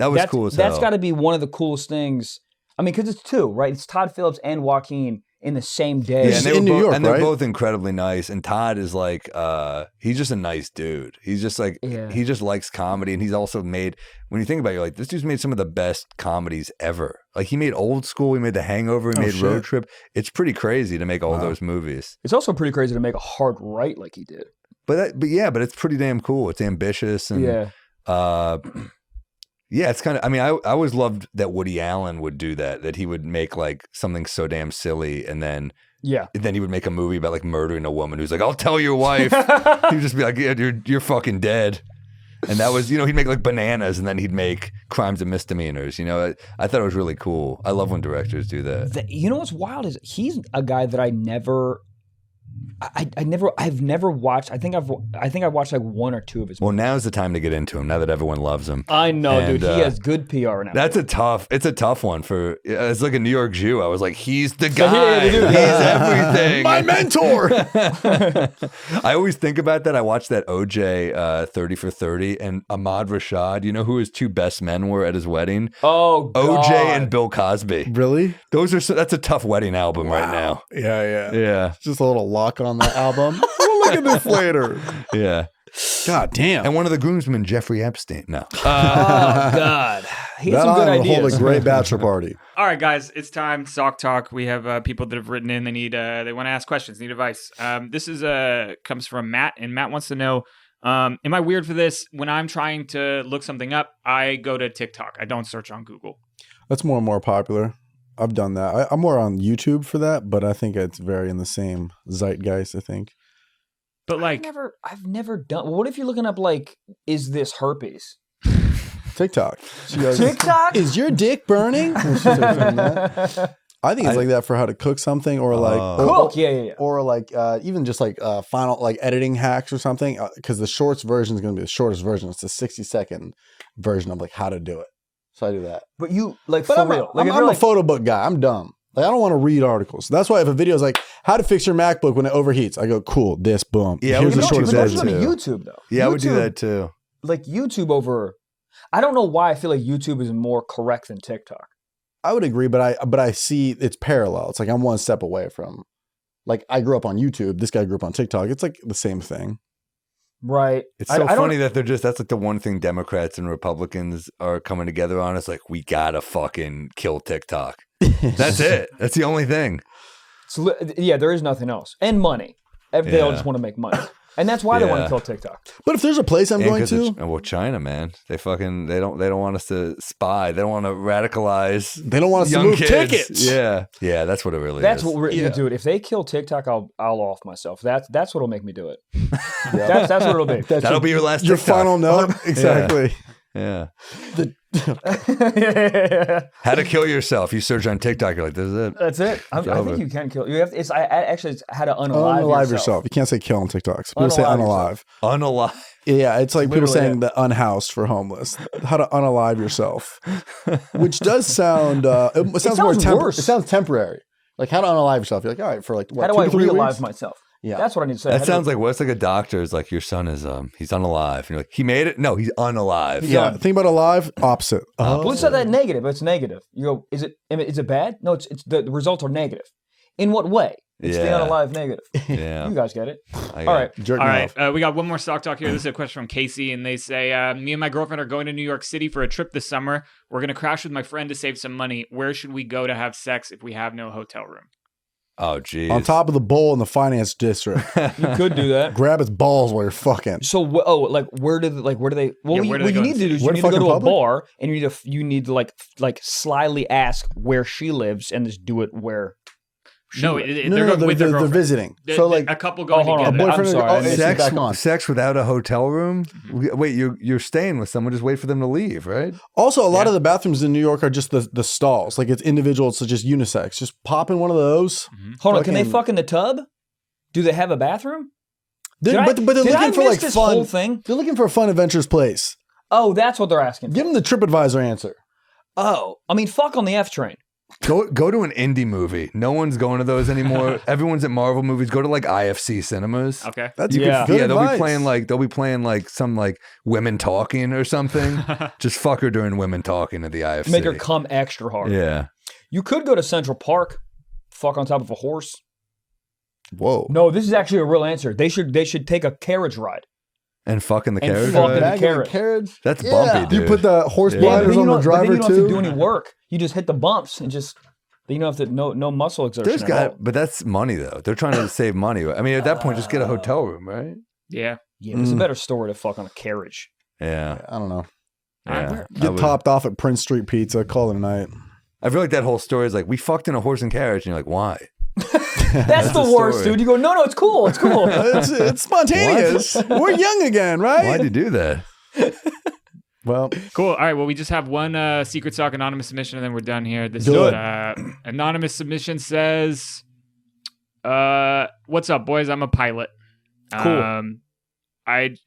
was cool as hell. That's got to be one of the coolest things. I mean, because it's two, right? It's Todd Phillips and Joaquin in the same day. Yeah, and they were in New York, and they're both incredibly nice. And Todd is like, he's just a nice dude. He's just like, he just likes comedy. And he's also made, when you think about it, you're like, this dude's made some of the best comedies ever. Like he made Old School, he made The Hangover, he made Road Trip. It's pretty crazy to make all those movies. It's also pretty crazy to make a hard right like he did. But it's pretty damn cool. It's ambitious and yeah, it's kind of, I mean, I always loved that Woody Allen would do that he would make like something so damn silly and then he would make a movie about like murdering a woman who's like, I'll tell your wife. He'd just be like, yeah, you're fucking dead. And that was, he'd make like Bananas and then he'd make Crimes and Misdemeanors. I thought it was really cool. I love when directors do that. You know what's wild is he's a guy that I've never watched. I think I watched like one or two of his movies. Well, now's the time to get into him. Now that everyone loves him, I know, dude. He has good PR now. It's a tough one for. It's like a New York Jew. I was like, he's the guy. He's everything. My mentor. I always think about that. I watched that OJ 30 for 30, and Ahmad Rashad. You know who his two best men were at his wedding? Oh, God. OJ and Bill Cosby. Really? That's a tough wedding album right now. Yeah. Just a little lock on the album. We'll look at this later. Yeah. God damn. And one of the groomsmen, Jeffrey Epstein. No. Oh God, he had That some good island will hold ideas. a great bachelor party. All right, guys, it's time. Sock Talk. We have people that have written in. They want to ask questions, need advice. This is comes from Matt, and Matt wants to know, am I weird for this? When I'm trying to look something up, I go to TikTok. I don't search on Google. That's more and more popular. I've done that. I'm more on YouTube for that, but I think it's very in the same zeitgeist, I think. But like, I've never done. What if you're looking up like, is this herpes? TikTok. She goes, TikTok? Is your dick burning? I think it's like that for how to cook something or like Cook, yeah. or like even just like final like editing hacks or something, because the shorts version is going to be the shortest version. It's a 60-second version of like how to do it. So I do that. But you like But for I'm real? I'm a photo book guy. I'm dumb. Like I don't want to read articles. That's why if a video is like how to fix your MacBook when it overheats, I go cool. This boom. Yeah, here's the don't shortest do that version. Go to YouTube though. Yeah, I would do YouTube- that too. Like YouTube over. I don't know why I feel like YouTube is more correct than TikTok. I would agree, but I see it's parallel. It's like I'm one step away from. Like I grew up on YouTube. This guy grew up on TikTok. It's like the same thing. Right. It's so funny that that's like the one thing Democrats and Republicans are coming together on. It's like, we gotta fucking kill TikTok. That's it. That's the only thing. Yeah, there is nothing else. And money. They all just want to make money. And that's why they want to kill TikTok. But if there's a place I'm going to, well, China, man, they don't want us to spy. They don't want to radicalize. They don't want us to young move kids. tickets. Yeah, that's what it really That's is. what we're dude. If they kill TikTok, I'll off myself. That's what'll make me do it. That's what it'll be. That'll be your last. Your TikTok. final note, exactly. Yeah. How to kill yourself. You search on TikTok. You're like, this is it. That's it. I think you can kill. You have. It's how to unalive yourself. You can't say kill on TikTok. So people say unalive. Unalive. Yeah, it's like people Literally saying the unhoused for homeless. How to unalive yourself, which does sound. It sounds more worse. It sounds temporary. Like how to unalive yourself. You're like, all right, for like what? How do 2 I to 3 realize weeks? myself? Yeah, that's what I need to say. That sounds like what's like a doctor is like, your son is he's unalive. And you're like, he made it? No, he's unalive. Yeah, think about alive. Opposite. Well, it's not that negative. It's negative. You go, is it bad? No, it's the results are negative. In what way? It's the unalive negative. Yeah. You guys get it. All right. All right. We got one more stock talk here. This is a question from Casey, and they say, me and my girlfriend are going to New York City for a trip this summer. We're going to crash with my friend to save some money. Where should we go to have sex if we have no hotel room? Oh, geez. On top of the bowl in the finance district. You could do that. Grab its balls while you're fucking. So, where do they? What you need to do is you need to go to a bar, and you need to like slyly ask where she lives, and just do it where. They're visiting. So like a couple going together. A boyfriend. I'm sorry. Sex without a hotel room? Wait, you're staying with someone. Just wait for them to leave, right? Also, a lot of the bathrooms in New York are just the stalls. Like it's individual. So just unisex. Just pop in one of those. Hold on. Can they fuck in the tub? Do they have a bathroom? But they're looking for like this fun. whole thing? They're looking for a fun, adventurous place. Oh, that's what they're asking. Give them the TripAdvisor answer. Oh, I mean, fuck on the F train. Go to an indie movie. No one's going to those anymore. Everyone's at Marvel movies. Go to like IFC cinemas. Okay. That's good advice. they'll be playing like some like women talking or something. Just fuck her during women talking at the IFC. Make her come extra hard. Yeah. You could go to Central Park, fuck on top of a horse. Whoa. No, this is actually a real answer. They should take a carriage ride. And fucking the And carriage. fuck ride? in the carriage. That's bumpy, dude. You put the horse Yeah. blinders on the driver but then you don't too. have to do any work. You just hit the bumps and just. You don't have to no muscle exertion. But that's money though. They're trying to save money. I mean, at that point, just get a hotel room, right? Yeah. Yeah, it's a better story to fuck on a carriage. Yeah. I don't know. Yeah. Get topped off at Prince Street Pizza. Call it a night. I feel like that whole story is like, we fucked in a horse and carriage, and you're like, why? That's the worst, story. dude. You go, no, it's cool. It's cool. It's spontaneous. We're young again, right? Why'd you do that? Well, cool. All right. Well, we just have one Secret Sock anonymous submission, and then we're done here. This Do it. Anonymous submission says, "What's up, boys? I'm a pilot. Cool.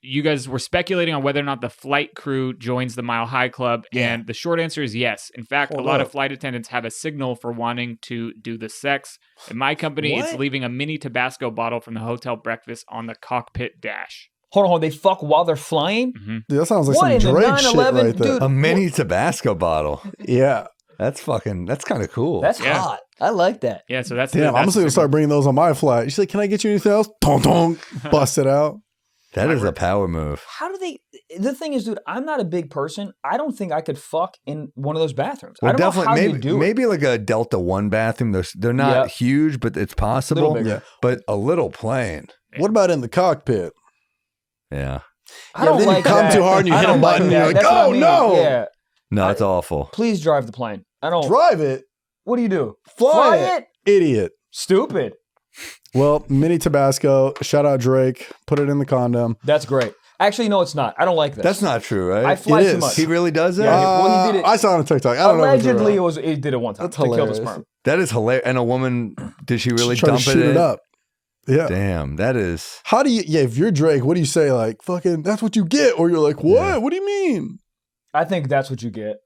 You guys were speculating on whether or not the flight crew joins the Mile High Club, and the short answer is yes. In fact, a lot of flight attendants have a signal for wanting to do the sex. In my company, it's leaving a mini Tabasco bottle from the hotel breakfast on the cockpit dash." Hold on, they fuck while they're flying? Mm-hmm. Dude, that sounds like What some in the Drake shit 9/11? right there. Dude, A mini Tabasco bottle. Yeah. That's kind of cool. That's hot. I like that. Yeah, so that's Damn, I'm just going to start bringing those on my flight. She's like, can I get you anything else? Tong, tong. Bust it out. That is a power move. How do they? The thing is, dude, I'm not a big person. I don't think I could fuck in one of those bathrooms. Well, I don't know how you do it. Maybe like a Delta 1 bathroom. They're not huge, but it's possible. But a little plain. What about in the cockpit? Yeah. I don't like come that. too hard and you hit a button and you're like, oh no. Yeah. No, it's awful. Please drive the plane. I don't. Drive it. What do you do? Fly it. Idiot. Stupid. Well, mini Tabasco. Shout out Drake. Put it in the condom. That's great. Actually, no, it's not. I don't like this. That's not true, right? I fly too much. He really does that? Yeah, well, he did it. I saw it on TikTok. I don't Allegedly, know. he did it one time. That's to kill the hilarious. sperm. That is hilarious. And a woman, did she really Try dump to shoot it in? it up. Yeah. Damn, that is. How do you, if you're Drake, what do you say? Like, fucking, that's what you get. Or you're like, what? Yeah. What do you mean? I think that's what you get.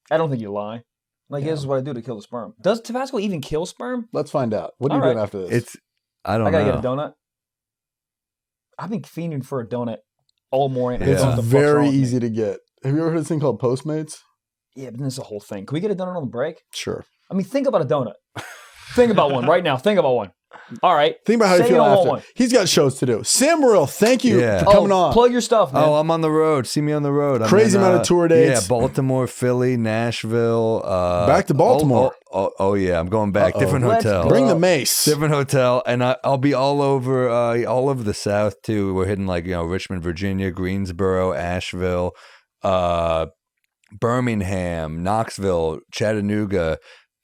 I don't think you lie. Like, this is what I do to kill the sperm. Does Tabasco even kill sperm? Let's find out. What are you doing after this? I don't know. I gotta get a donut. I've been fiending for a donut all morning. It's very easy to get. Have you ever heard of this thing called Postmates? Yeah, but this is a whole thing. Can we get a donut on the break? Sure. I mean, think about a donut. Think about one right now. Think about one. All right. Think about how you feel after. He's got shows to do. Sam Morril, thank you for coming on. Plug your stuff, man. Oh, I'm on the road. See me on the road. Crazy amount of tour dates. Yeah, Baltimore, Philly, Nashville. Back to Baltimore. Oh yeah, I'm going back. Different hotel. Bring the mace. Different hotel, and I'll be all over the South too. We're hitting like Richmond, Virginia, Greensboro, Asheville, Birmingham, Knoxville, Chattanooga.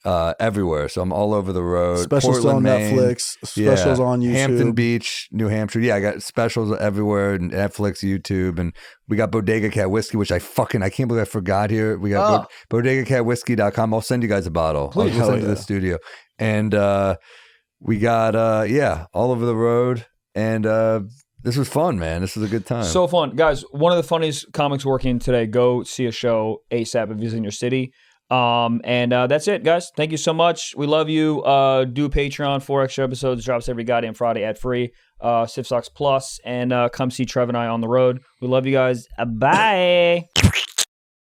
Everywhere, so I'm all over the road. Specials Portland, on Maine. Netflix. Specials on YouTube. Hampton Beach, New Hampshire. Yeah, I got specials everywhere. Netflix, YouTube, and we got Bodega Cat Whiskey, which I can't believe I forgot here. We got BodegaCatWhiskey.com. I'll send you guys a bottle. Please. I'll send to the studio, and we got all over the road, and this was fun, man. This was a good time. So fun, guys. One of the funniest comics working today. Go see a show ASAP if he's in your city. And that's it, guys. Thank you so much. We love you. Do Patreon, 4 extra episodes, drops every goddamn Friday ad free, Sif Socks Plus, and come see Trevor and I on the road. We love you guys. Bye.